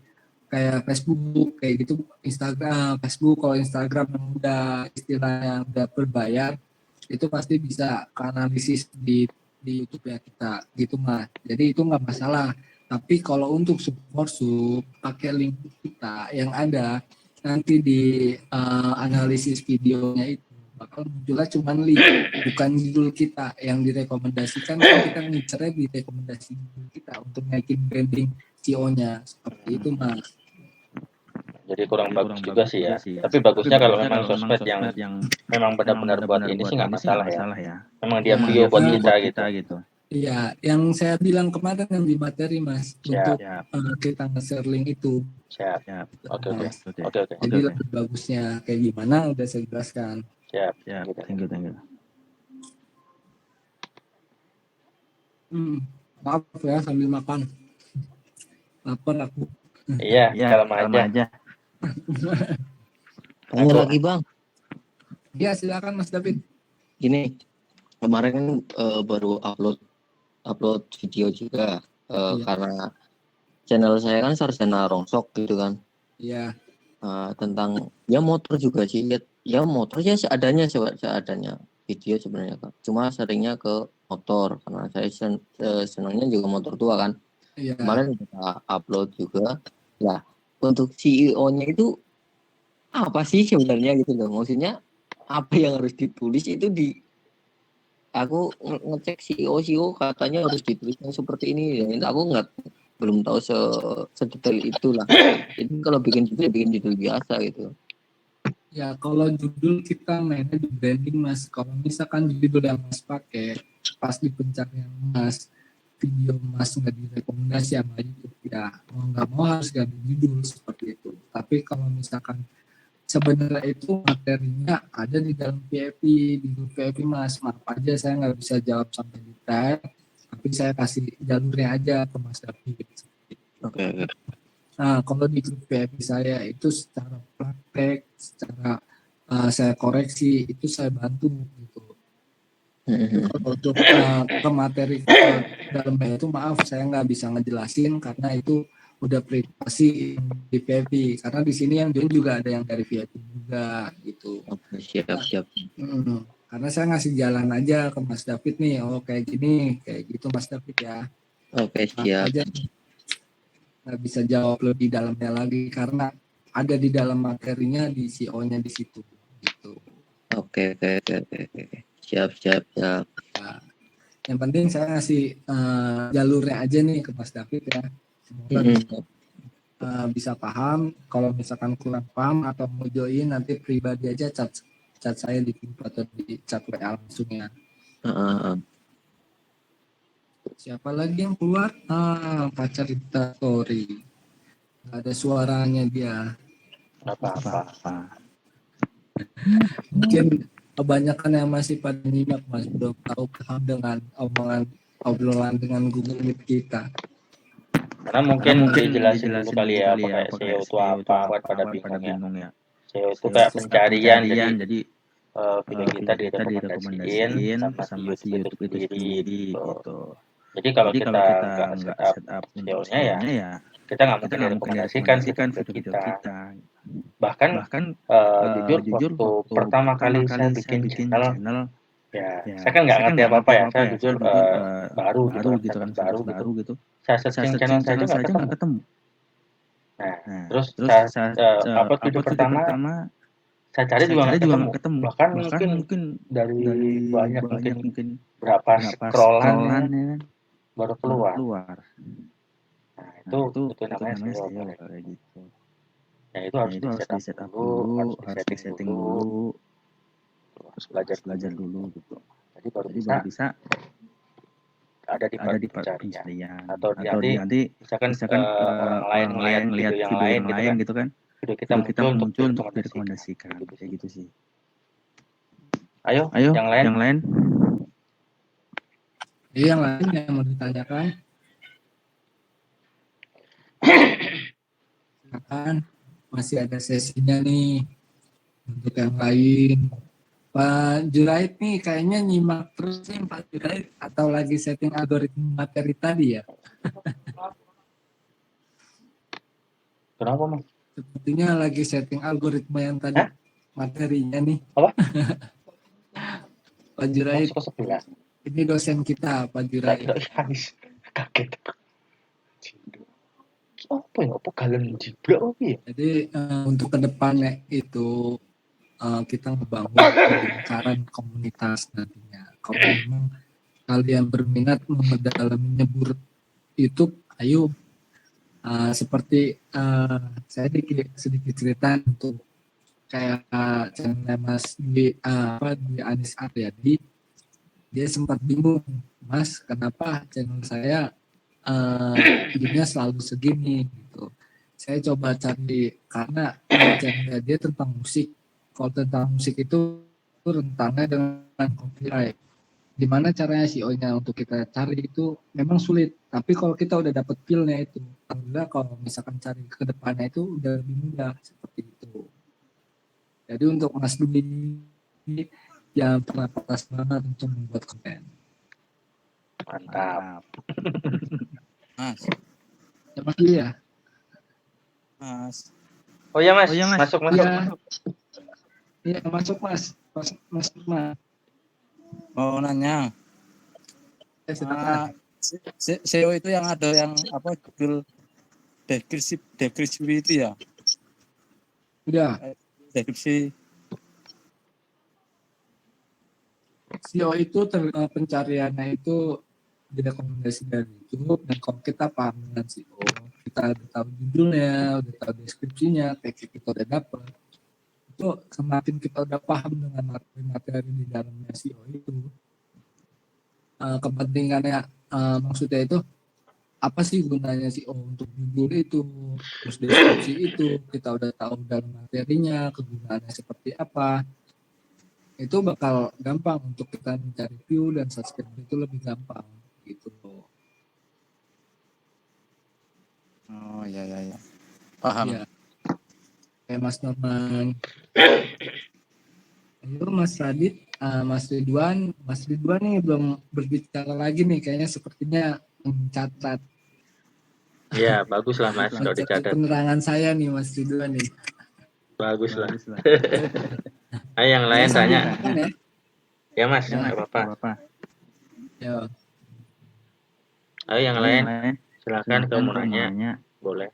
kayak Facebook kayak gitu, Instagram, Facebook, kalau Instagram yang udah istilahnya udah berbayar itu pasti bisa ke analisis di YouTube ya kita gitu Mas. Jadi itu nggak masalah. Tapi kalau untuk support pakai link kita yang ada nanti di analisis videonya itu bakal munculnya cuma link bukan judul kita yang direkomendasikan, kan kita ngincernya di rekomendasi judul kita untuk naikin branding SEO-nya seperti itu Mas. Jadi kurang bagus juga sih ya. Tapi bagusnya kalau memang sosmed yang memang benar-benar buat ini sih nggak masalah ya. Memang dia video buat kita gitu. Iya, yang saya bilang kemarin yang di materi Mas untuk kita nge-share link itu. Siap. Oke. Jadi lebih bagusnya kayak gimana udah saya jelaskan. Siap. Thank you. Maaf ya sambil makan. Lapar aku. Iya, kalem aja. Tanya lagi Bang. Iya silakan Mas David. Gini, kemarin kan baru upload video juga karena channel saya kan Sarjana Rongsok gitu kan. Iya. Tentang ya motor juga sih. Ya motor ya seadanya video sebenarnya kan. Cuma seringnya ke motor karena saya senangnya juga motor tua kan. Iya. Kemarin kita upload juga. Nah, untuk CEO-nya itu apa sih sebenarnya gitu loh. Maksudnya apa yang harus ditulis itu aku ngecek CEO katanya harus ditulisnya seperti ini. Dan aku belum tahu sedetail itulah. Jadi kalau bikin judul biasa gitu. Ya kalau judul kita mainnya di branding Mas. Kalau misalkan judul yang Mas pakai pas di pencarian Mas, video Mas nggak direkomendasi sama YouTube ya mau nggak mau harus ganti judul seperti itu. Tapi kalau misalkan sebenarnya itu materinya ada di dalam VIP, di grup VIP Mas. Maaf aja saya nggak bisa jawab sampai detail, tapi saya kasih jalurnya aja ke Mas David. Oke. Nah kalau di grup VIP saya itu secara praktek, secara saya koreksi itu saya bantu gitu. Kalau untuk ke materi dalamnya itu maaf saya nggak bisa ngejelasin karena itu udah privasi di VIP karena di sini yang join juga ada yang dari VIP juga gitu. Oke, siap. Karena saya ngasih jalan aja ke Mas David nih, kayak gini kayak gitu Mas David ya. Oke, siap. Aja nggak bisa jawab lebih dalamnya lagi karena ada di dalam materinya di CEO-nya di situ gitu. Oke. Siap. Nah, yang penting saya ngasih jalurnya aja nih ke Mas David ya. Semoga bisa paham. Kalau misalkan kurang paham atau mau join nanti pribadi aja chat saya di grup atau di chat WA langsung ya. Siapa lagi yang keluar? Pacar Rita Story. Gak ada suaranya dia. Apa-apa. Mungkin kebanyakan yang masih pada nyimak Mas belum tahu paham dengan obrolan dengan Google Meet kita. Karena mungkin dijelasin dulu kali ya pakai SEO itu apa buat pada bingung ya. SEO itu kayak pencarian jadi video kita direkomendasiin sama si YouTube itu sendiri gitu. Jadi kalau kita nggak set up SEO-nya ya kita nggak mungkin direkomendasikan video kita. Bahkan jujur waktu pertama kali saya bikin channel ya saya kan nggak ngerti apa-apa ya, saya jujur baru gitu kan baru gitu. Saya searching channel saya aja nggak ketemu. Nah, terus saya upload video pertama, saya cari juga nggak ketemu. Bahkan mungkin dari banyak mungkin berapa scrollan ya, baru keluar. Nah, itu namanya SEO kayak gitu. Ya itu harus di setup dulu, harus di setting dulu, terus belajar dulu gitu. Jadi baru bisa ada di pencarian atau nanti misalkan orang lain ngelihat video yang lain gitu kan, video kita muncul untuk direkomendasikan kayak gitu sih. Ayo, Ayo, yang lain. yang lain. Jadi yang lain yang mau ditanyakan, silakan. Masih ada sesinya nih untuk yang lain. Pak Jurait nih kayaknya nyimak terus nih Pak Jurait, atau lagi setting algoritma materi tadi ya? Kenapa, Mas? Sepertinya lagi setting algoritma yang tadi. Hah? Materinya nih. Apa? Pak Jurait, Masuk ke sebelah. ini dosen kita Pak Tak Jurait. kira Hanis. Kaget. Apa ya? Apa kalian jiblak apa ya? Jadi untuk kedepannya itu kita ngebangun lingkaran komunitas nantinya. Kalau memang kalian berminat mendalami nyebur YouTube, ayo. Seperti saya sedikit cerita untuk kayak channel Mas di Anis Aryadi, dia sempat bingung, Mas, kenapa channel saya videonya selalu segini gitu. Saya coba cari karena channel dia tentang musik. Kalau tentang musik itu rentannya dengan copyright. Gimana caranya SEO-nya untuk kita cari itu memang sulit. Tapi kalau kita udah dapet feel-nya itu, alhamdulillah kalau misalkan cari ke depannya itu udah lebih mudah seperti itu. Jadi untuk Mas Dudi jangan pernah patah semangat untuk membuat konten. Mantap. Mas, Ya Mas Dudi ya? Mas. Oh ya, Mas. Oh, iya, Mas. Masuk. Iya masuk Mas. Masuk Mas. Mau nanya, Silakan. SEO itu yang ada yang apa judul deskripsi itu ya? Udah. Deskripsi. SEO itu pencariannya itu direkomendasi dari YouTube, dan kalau kita paham dengan SEO, kita udah tahu judulnya, udah tahu deskripsinya, tag kita udah dapat, itu semakin kita udah paham dengan materi-materi di dalamnya SEO itu, kepentingannya maksudnya itu apa sih gunanya SEO untuk judul itu, terus deskripsi itu kita udah tahu dalam materinya kegunaannya seperti apa, itu bakal gampang untuk kita mencari view dan subscribe itu lebih gampang gitu. Oh ya. Paham. Ya. Kayak Mas Norman. Ayo Mas Radit, Mas Ridwan nih belum berbicara lagi nih, kayaknya sepertinya mencatat. Iya, bagus lah, Mas, kalau dicatat. Penerangan saya nih Mas Ridwan nih. Bagus lah. Ayo yang lain tanya. Ya? Ya, Mas, Ya. nggak apa-apa. Ya. Ayo yang lain. Silakan kalau mau nanya. Boleh.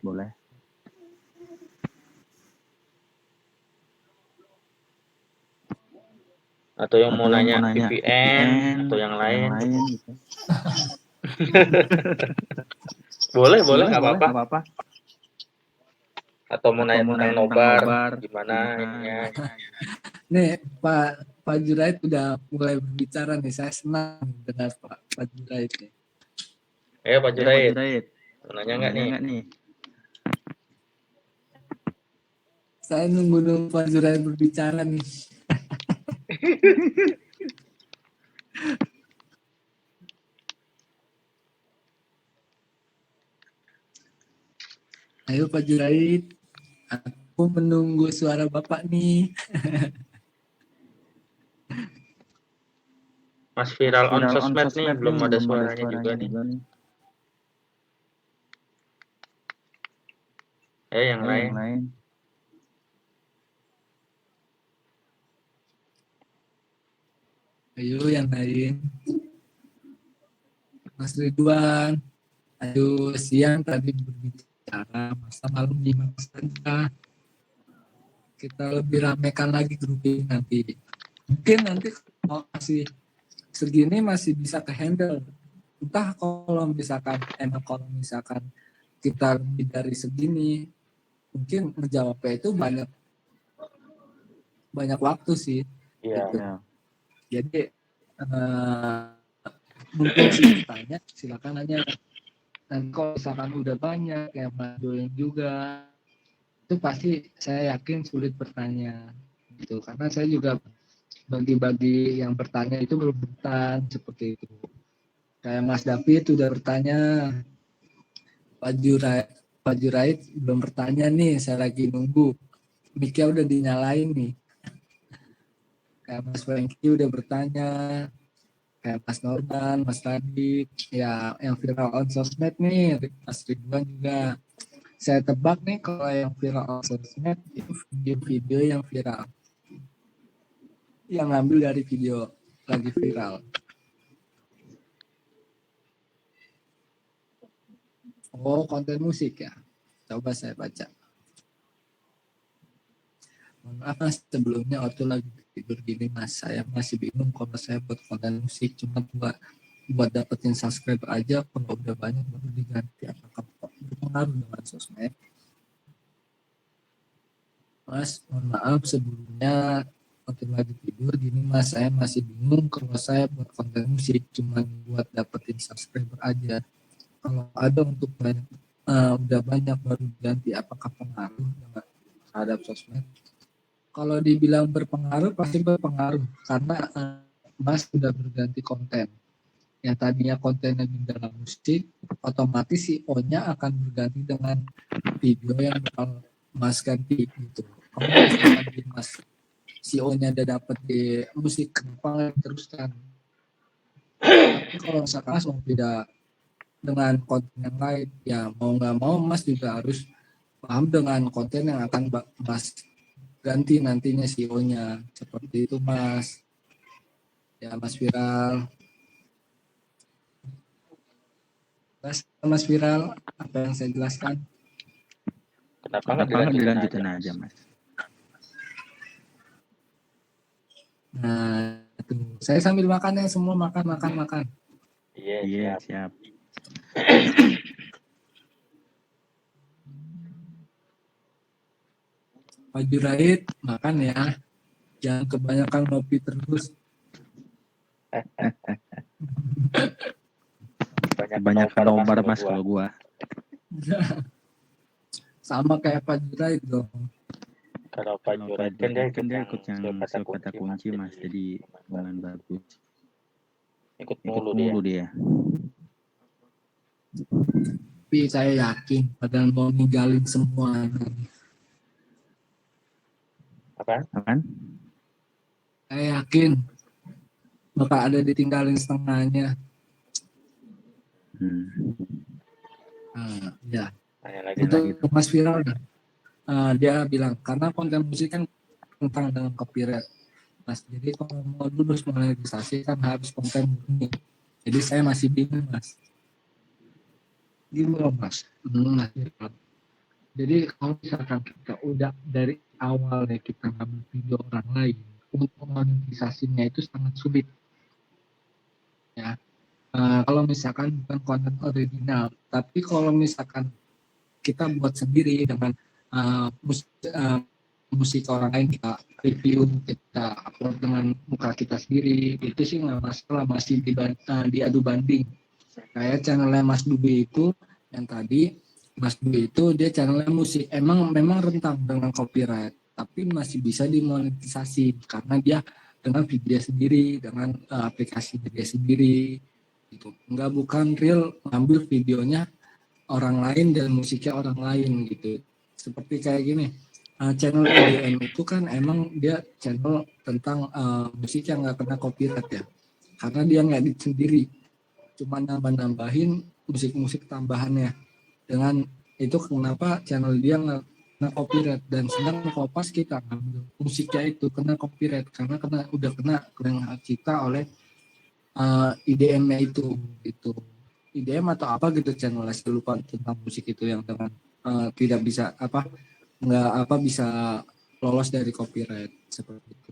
Atau yang mau nanya VPN atau yang lain. boleh nggak apa-apa. Atau mau nanya tentang nobar, gimana ininya. Nih Pak Jurait udah mulai berbicara nih, saya senang dengar Pak Jurait nih. Ayo Pak Jurait. Mau nanya nggak nih? Saya nunggu Pak Jurait berbicara nih. Ayo Pak Jurait, aku menunggu suara Bapak nih. Mas viral on sosmed nih, belum ada suaranya juga nih. Yang lain. Ayo yang lain. Mas Ridwan, ayo siang tadi berbicara, masa malam nyimak saja. Kita lebih ramekan lagi grup ini nanti. Mungkin nanti kalau masih segini masih bisa ke-handle. Entah kalau misalkan kita lebih dari segini, mungkin menjawabnya itu banyak waktu sih. Iya. Gitu. Jadi mungkin sih tanya, silakan aja. Dan kalau misalkan udah banyak yang join juga, itu pasti saya yakin sulit bertanya gitu. Karena saya juga bagi yang bertanya itu berebutan seperti itu. Kayak Mas David udah bertanya, Pak Jurait belum bertanya nih, saya lagi nunggu. Mic-nya udah dinyalain nih. Kayak Mas Franky udah bertanya, kayak Mas Norman, Mas Radit, ya yang viral on sosmed nih, Mas Ridwan juga. Saya tebak nih kalau yang viral on sosmed itu video-video yang viral. Yang ngambil dari video lagi viral. Oh, konten musik ya. Coba saya baca. Mohon maaf Mas, sebelumnya waktu lagi tidur gini Mas, saya masih bingung kalau saya buat konten musik cuma buat dapetin subscriber aja, kalau udah banyak baru diganti. Apakah berpengaruh dengan sosmed? Mas, mohon maaf sebelumnya waktu lagi tidur gini Mas, saya masih bingung kalau saya buat konten musik cuma buat dapetin subscriber aja. Kalau ada untuk banyak, udah banyak baru diganti, apakah pengaruh terhadap sosmed? Kalau dibilang berpengaruh pasti berpengaruh karena Mas sudah berganti konten. Yang tadinya kontennya di dalam musik, otomatis si O-nya akan berganti dengan video yang bakal Mas ganti gitu. Kalau misalkan Mas si O-nya udah dapet di musik, kenapa nggak diteruskan? Tapi kalau misalkan Mas mau beda dengan konten yang lain, ya mau nggak mau Mas juga harus paham dengan konten yang akan Mas ganti nantinya CEO-nya. Seperti itu Mas. Ya Mas Viral. Mas Viral, apa yang saya jelaskan? Kenapa nggak dilanjutin aja Mas? Nah, itu. Saya sambil makan ya, semua makan. Iya, siap. Pak Jurait, makan ya. Jangan kebanyakan ngopi terus. Banyak nobar Mas kalau gua. Sama kayak Pak Jurait dong. Kalau Pak Jurait kan dia ikut yang kata kunci Mas, jadi lumayan bagus. Ikut Mulu dia. Tapi saya yakin padahal mau ninggalin semua. Apaan? Saya yakin bakal ada ditinggalin setengahnya. Ya. Untuk Mas Viral, dia bilang karena konten musik kan tentang dengan copyright, Mas. Jadi kalau mau lulus monetisasi kan harus konten murni. Jadi saya masih bingung Mas. Gimana Mas? Mas Viral. Jadi kalau misalkan kita udah dari awalnya kita ngambil video orang lain, untuk monetisasinya itu sangat sulit. Ya, kalau misalkan bukan konten original, tapi kalau misalkan kita buat sendiri dengan musik orang lain, kita review, kita upload dengan muka kita sendiri, itu sih nggak masalah, masih diadu banding. Kayak channelnya Mas Dube itu, yang tadi Mas Dube itu dia channelnya musik, memang rentang dengan copyright, tapi masih bisa dimonetisasi karena dia dengan video sendiri, dengan aplikasi dia sendiri, gitu. Bukan real ngambil videonya orang lain dan musiknya orang lain gitu. Seperti kayak gini, channel EDM itu kan emang dia channel tentang musik yang nggak kena copyright ya, karena dia ngedit sendiri, cuma nambahin musik-musik tambahannya. Dengan itu kenapa channel dia nggak kena copyright, dan sedang Kopas kita ngambil musiknya itu kena copyright karena udah kena hak cipta oleh IDM-nya itu gitu. IDM atau apa gitu channel, saya lupa, tentang musik itu yang dengan tidak bisa bisa lolos dari copyright seperti itu.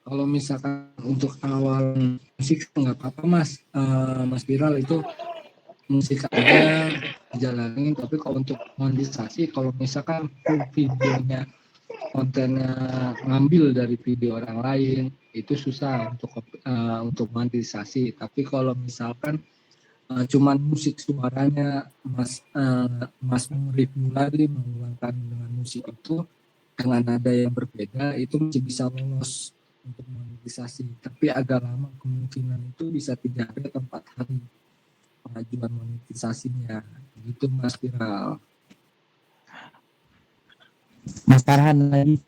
Kalau misalkan untuk awal musik nggak apa-apa Mas, Mas Viral, itu musik aja dijalanin. Tapi kalau untuk monetisasi, kalau misalkan videonya kontennya ngambil dari video orang lain, itu susah untuk monetisasi. Tapi kalau misalkan cuman musik suaranya Mas review lagi mengulangkan dengan musik itu dengan nada yang berbeda itu masih bisa lolos untuk monetisasi, tapi agak lama kemungkinan itu bisa 3 hari atau 4 hari pengajuan monetisasinya gitu Mas Viral. Mas Farhan lagi.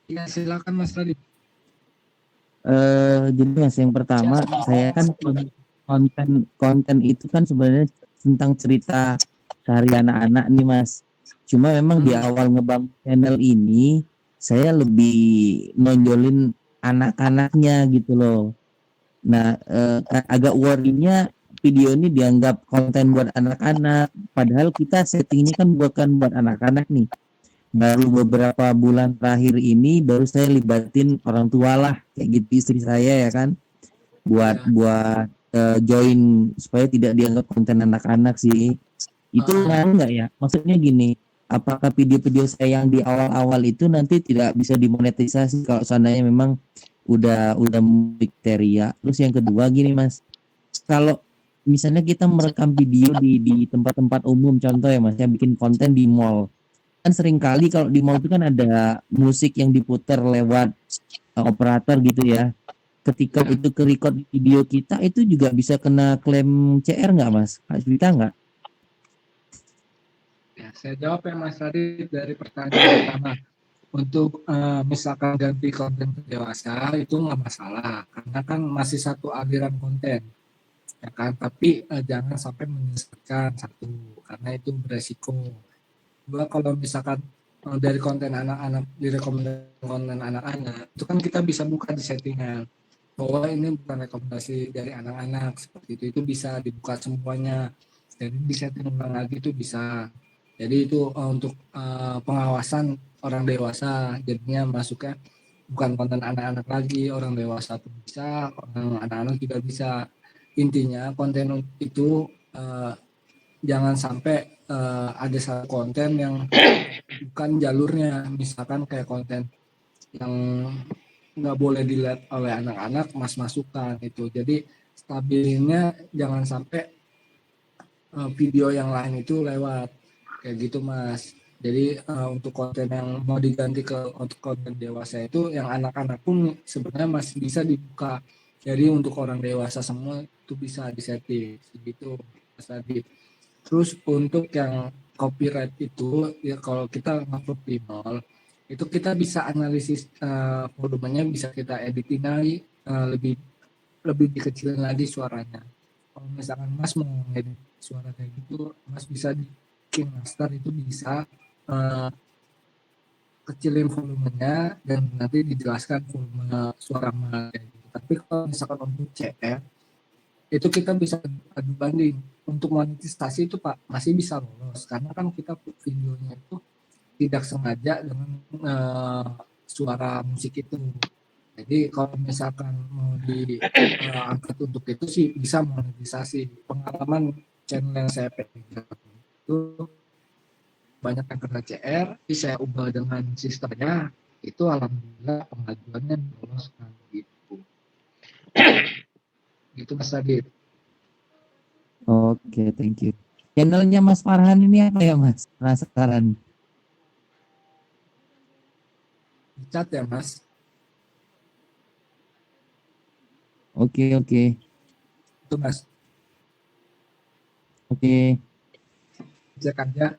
Ya silakan Mas Radit. Jadi Mas, yang pertama saya kan konten itu kan sebenarnya tentang cerita sehari anak-anak nih Mas. Cuma memang di awal ngebangun channel ini saya lebih nonjolin anak-anaknya gitu loh. Nah, agak worry-nya video ini dianggap konten buat anak-anak, padahal kita settingnya kan bukan buat anak-anak nih. Baru beberapa bulan terakhir ini baru saya libatin orang tua lah, kayak gitu istri saya ya kan, buat join supaya tidak dianggap konten anak-anak sih. Itu ngaruh nggak ya? Maksudnya gini, apakah video-video saya yang di awal-awal itu nanti tidak bisa dimonetisasi kalau seandainya memang udah kriteria? Terus yang kedua gini Mas, kalau misalnya kita merekam video di tempat-tempat umum, contoh ya Mas, ya bikin konten di mall, kan seringkali kalau di mall itu kan ada musik yang diputar lewat operator gitu ya. Ketika itu ke record video kita, itu juga bisa kena klaim CR nggak Mas? Kita nggak? Ya, saya jawab ya Mas Radit dari pertanyaan pertama. Untuk misalkan ganti konten ke dewasa itu nggak masalah karena kan masih satu aliran konten ya kan, tapi jangan sampai menyesatkan satu karena itu beresiko. Dua, kalau misalkan dari konten anak-anak direkomendasi konten anak-anak itu kan kita bisa buka di settingan bahwa ini bukan rekomendasi dari anak-anak, seperti itu bisa dibuka semuanya, jadi di setting ulang lagi itu bisa. Jadi itu untuk pengawasan orang dewasa, jadinya masuknya bukan konten anak-anak lagi, orang dewasa pun bisa, orang anak-anak juga bisa. Intinya konten itu jangan sampai ada satu konten yang bukan jalurnya, misalkan kayak konten yang nggak boleh dilihat oleh anak-anak Mas masukkan itu. Jadi stabilinnya jangan sampai video yang lain itu lewat kayak gitu Mas. Jadi untuk konten yang mau diganti untuk konten dewasa itu yang anak-anak pun sebenarnya masih bisa dibuka. Jadi untuk orang dewasa semua itu bisa disetting gitu Mas Adit. Terus untuk yang copyright itu ya kalau kita ngupload di mall itu kita bisa analisis volumenya, bisa kita editing lagi, lebih dikecilin lagi suaranya. Kalau misalkan Mas mau ngedit suara kayak gitu, Mas bisa di KineMaster itu bisa kecilin volumenya dan nanti dijelaskan volume suara Mas. Tapi kalau misalkan untuk CR itu kita bisa adu banding. Untuk monetisasi itu Pak masih bisa lolos karena kan kita videonya itu tidak sengaja dengan suara musik itu. Jadi kalau misalkan mau diangkat untuk itu sih bisa monetisasi. Pengalaman channel yang saya pegang itu banyak yang kena CR, tapi saya ubah dengan sistemnya itu alhamdulillah pengajuannya diloloskan gitu. Gitu Mas Adit. Oke, thank you. Channelnya Mas Farhan ini apa ya Mas? Penasaran. Chat ya Mas. Oke. Itu Mas. Oke. Cek aja.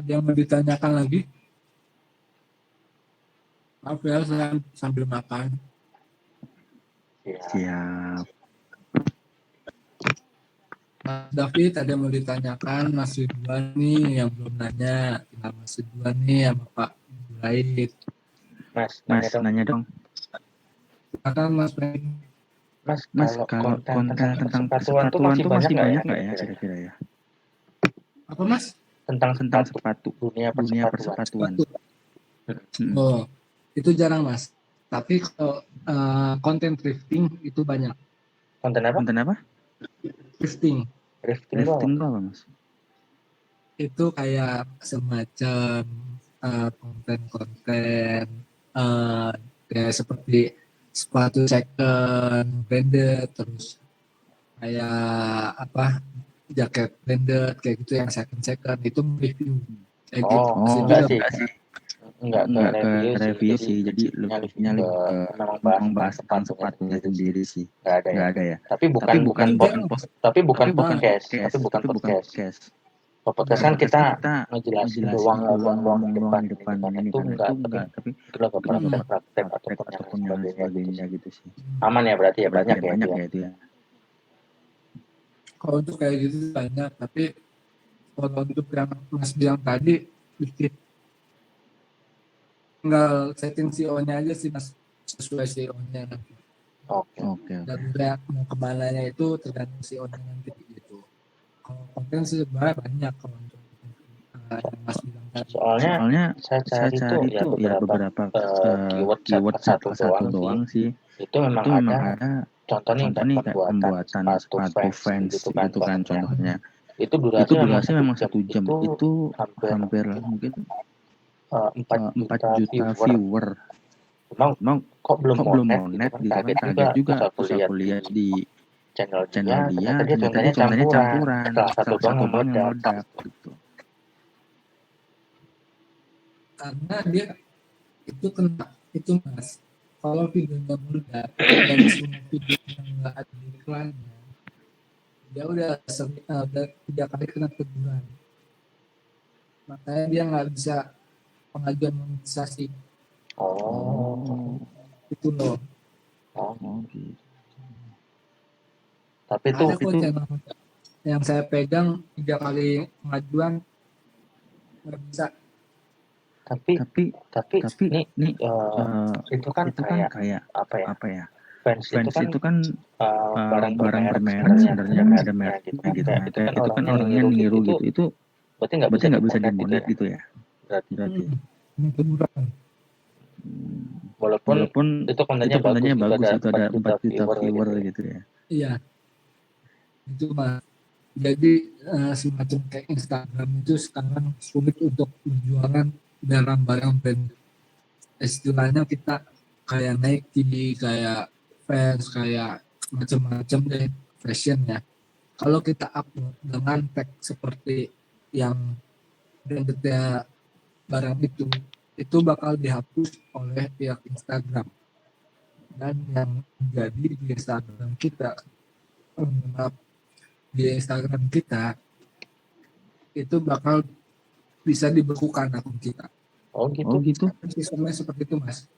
Ada yang mau ditanyakan lagi? Maaf ya, saya sambil makan. Siap. Mas David, ada yang mau ditanyakan? Mas Ridwan nih yang belum nanya. Mas Ridwan nih sama Pak Bulaid. Mas, Nanya dong. Silakan Mas Bulaid. Mas, kalau konten tentang persepatuan tuh masih banyak nggak ya kira-kira ya? Apa Mas? Tentang sepatu, dunia persepatuan. Oh, itu jarang Mas. Tapi kalau konten thrifting itu banyak. Konten apa? Drifting Drifting itu apa? Drifting itu apa mas? itu kayak semacam konten-konten kayak seperti sepatu second branded, terus kayak apa jaket branded kayak gitu yang second itu review kayak gitu. Oh, Masih enggak juga sih. Enggak ke Enggak ke review review sih, jadi lebihnya lebih ke memang membahas tentang sepatunya sepatunya sendiri sih. Enggak ada ya. Enggak ada ya. Tapi bukan podcast. Tapi bukan podcast. Kalau podcast kan kita ngejelasin doang ngomong doang di depan depan ini ini kan. kan, Itu itu enggak. tapi Itu enggak praktek praktek ataupun yang ataupun yang sebagainya sebagainya gitu. gitu sih. Aman ya berarti ya, banyak ya. Banyak ya itu ya. kalau untuk kayak gitu banyak, tapi kalau untuk yang Mas bilang tadi dikit tinggal setting CO-nya aja sih Mas, sesuai CO-nya nanti. Oke. Dan udah mau kemananya itu tergantung CO-nya nanti gitu. Kalau konten sih sebenarnya banyak kalau untuk yang Mas bilang tadi. Soalnya saya cari itu ya beberapa keyword satu doang sih. Itu memang ada contohnya kayak pembuatan sepatu fans gitu kan contohnya. Itu durasi memang 1 jam. Itu hampir mungkin 4 juta viewer. Memang kok belum monet gitu kan, kaget juga pas aku lihat di channel dia ternyata dia campuran. Salah satu doang yang meledak gitu. Karena dia itu kena itu Mas, kalau videonya meledak dan semua videonya nggak ada iklannya, dia udah 3 kali kena teguran, makanya dia nggak bisa pengajuan monetisasi. Itu loh. Gitu. Tapi itu Ada kok channel yang saya pegang 3 kali pengajuan nggak bisa. tapi ini itu kan kayak apa ya? Fans itu kan barang bermerek sebenarnya ada mereknya gitu. Itu kan orangnya niru gitu. Itu berarti nggak bisa di-delete gitu ya? Berarti. Walaupun itu kontennya bagus itu ada 4 juta viewer gitu ya. Iya. Itu Mas. Jadi semacam kayak Instagram itu sekarang sulit untuk penjualan barang-barang brand. Istilahnya kita kayak Nike, kayak Vans, kayak macam-macam deh fashion ya. Kalau kita upload dengan tag seperti yang brandednya barang itu bakal dihapus oleh pihak Instagram. Dan yang jadi di Instagram kita, itu bakal bisa dibekukan akun kita. Oh gitu. Sistemnya seperti itu Mas.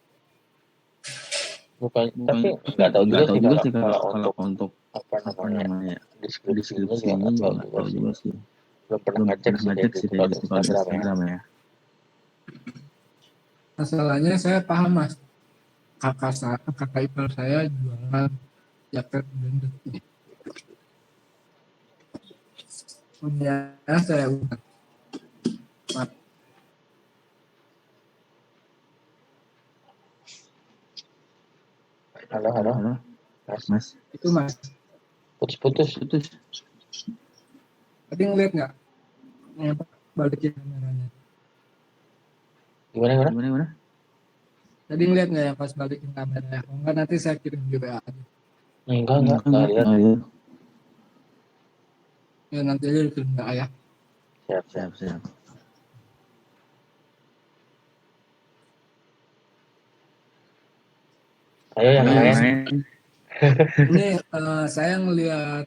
Bukan, tapi nggak tahu juga sih kalau untuk apa namanya deskripsinya juga nggak tahu juga sih. Belum pernah ngecek sih kalau di Instagram ya. Masalahnya saya paham Mas. Kakak ipar saya jualan jaket branded. Punya saya bukan. Halo. Mas. Itu Mas. Putus. Tadi ngeliat nggak? Balikin kameranya. Gimana? Tadi ngeliat nggak yang pas balikin kameranya? Oh, enggak, nanti saya kirim di WA aja. Enggak lihat. Ya nanti aja dikirim WA ya. Siap. Ayo yang lain. Ini saya ngelihat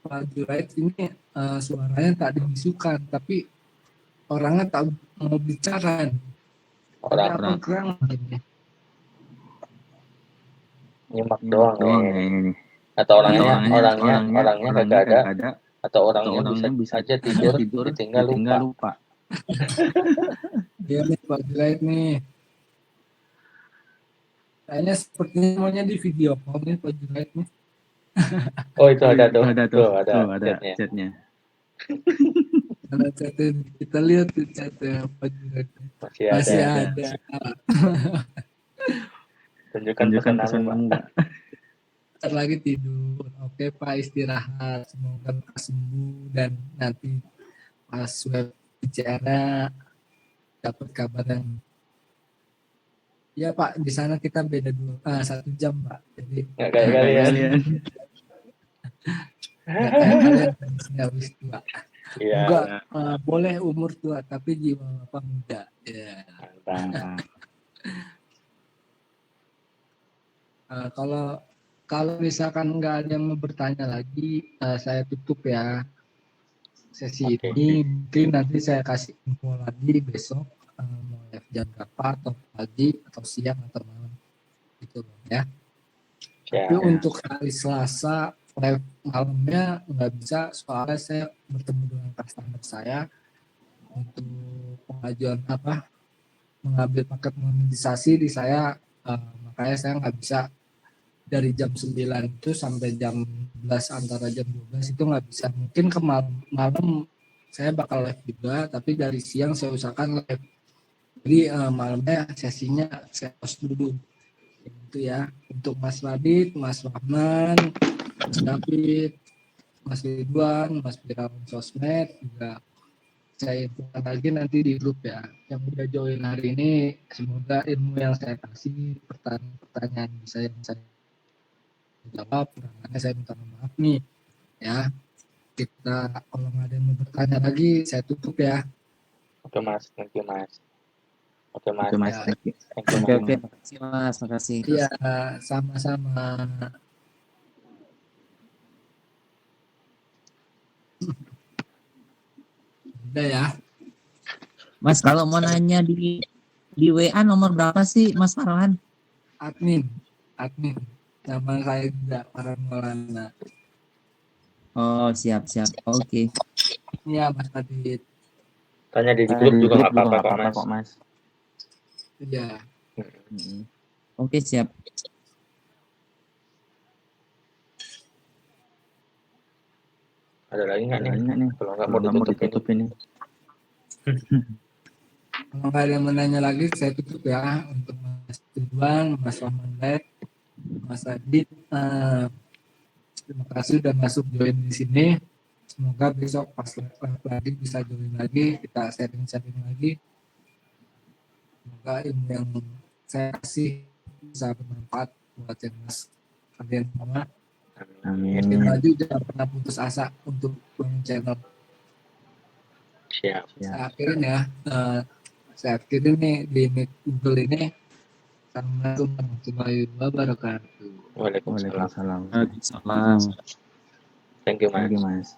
Pak Juraid ini suaranya tak dibisukan, tapi orangnya tak mau bicara. Orang kurang ini. nyimak doang kayaknya ini. Atau orangnya kagak ada. Atau orangnya bisa aja tidur ditinggal lupa. Dia nih Pak Juraid nih. Kayaknya sepertinya maunya di video call nih Pak Juraid nih. Oh itu ada chatnya. Ada chatnya, kita lihat tuh chatnya Pak Juraid. Masih ada. Tunjukkan pesan Anda. Bentar lagi tidur. Oke Pak, istirahat. Semoga Pak sembuh dan nanti pas swab PCR dapat kabar yang ya Pak, di sana kita beda 1 jam Pak. Jadi Nggak kayak kalian. nggak kayak kalian nggak habis tua. Iya. Enggak boleh umur tua tapi jiwa Bapak muda. Ya. Mantap. Kalau misalkan nggak ada yang mau bertanya lagi, saya tutup ya sesi ini. Mungkin nanti saya kasih info lagi besok mau live jam berapa atau pagi atau siang atau malam gitu Bang, ya. Tapi untuk hari Selasa live malamnya nggak bisa soalnya saya bertemu dengan customer saya untuk pengajuan mengambil paket monetisasi di saya, makanya saya nggak bisa dari jam 9 itu sampai jam 12 antara jam 12 itu nggak bisa. Mungkin ke malam saya bakal live juga, tapi dari siang saya usahakan live. Jadi malamnya sesinya saya post dulu. Itu ya untuk Mas Radit, Mas Rahman, Mas David, Mas Ridwan, Mas Firaun Sosmed juga saya infokan lagi nanti di grup ya. Yang udah join hari ini semoga ilmu yang saya kasih, pertanyaan bisa yang saya jawab, kurangnya saya minta maaf nih ya. Kita kalau nggak ada yang mau bertanya lagi saya tutup ya. Oke Mas, thank you Mas. Oke Mas. Oke, Mas. Ya. Thank you. Thank you, Oke, makasih Mas, makasih. Iya, sama-sama. Udah ya. Mas, kalau mau nanya di WA nomor berapa sih Mas Farhan? Admin. Nama saya juga Farhan Maulana. Oh, siap. Oke. Iya, Mas Adit. Tanya di grup juga nggak apa-apa kok Mas. Iya. Oke, siap. Ada lagi nggak nih? Kalau nggak mau ditutup ini. Kalau nggak ada yang menanya lagi, saya tutup ya untuk Mas Ridwan, Mas Rahman, Mas Adit. Terima kasih sudah masuk join di sini. Semoga besok pas lagi bisa join lagi, kita sharing lagi. Semoga ilmu yang saya kasih bisa bermanfaat buat Mas kalian semua. Amin. Makin maju jangan pernah putus asa untuk bangun channel. Siap. Saya akhirin nih di Google ini. Assalamualaikum warahmatullahi wabarakatuh. Waalaikumsalam. Waalaikumsalam. Thank you Mas.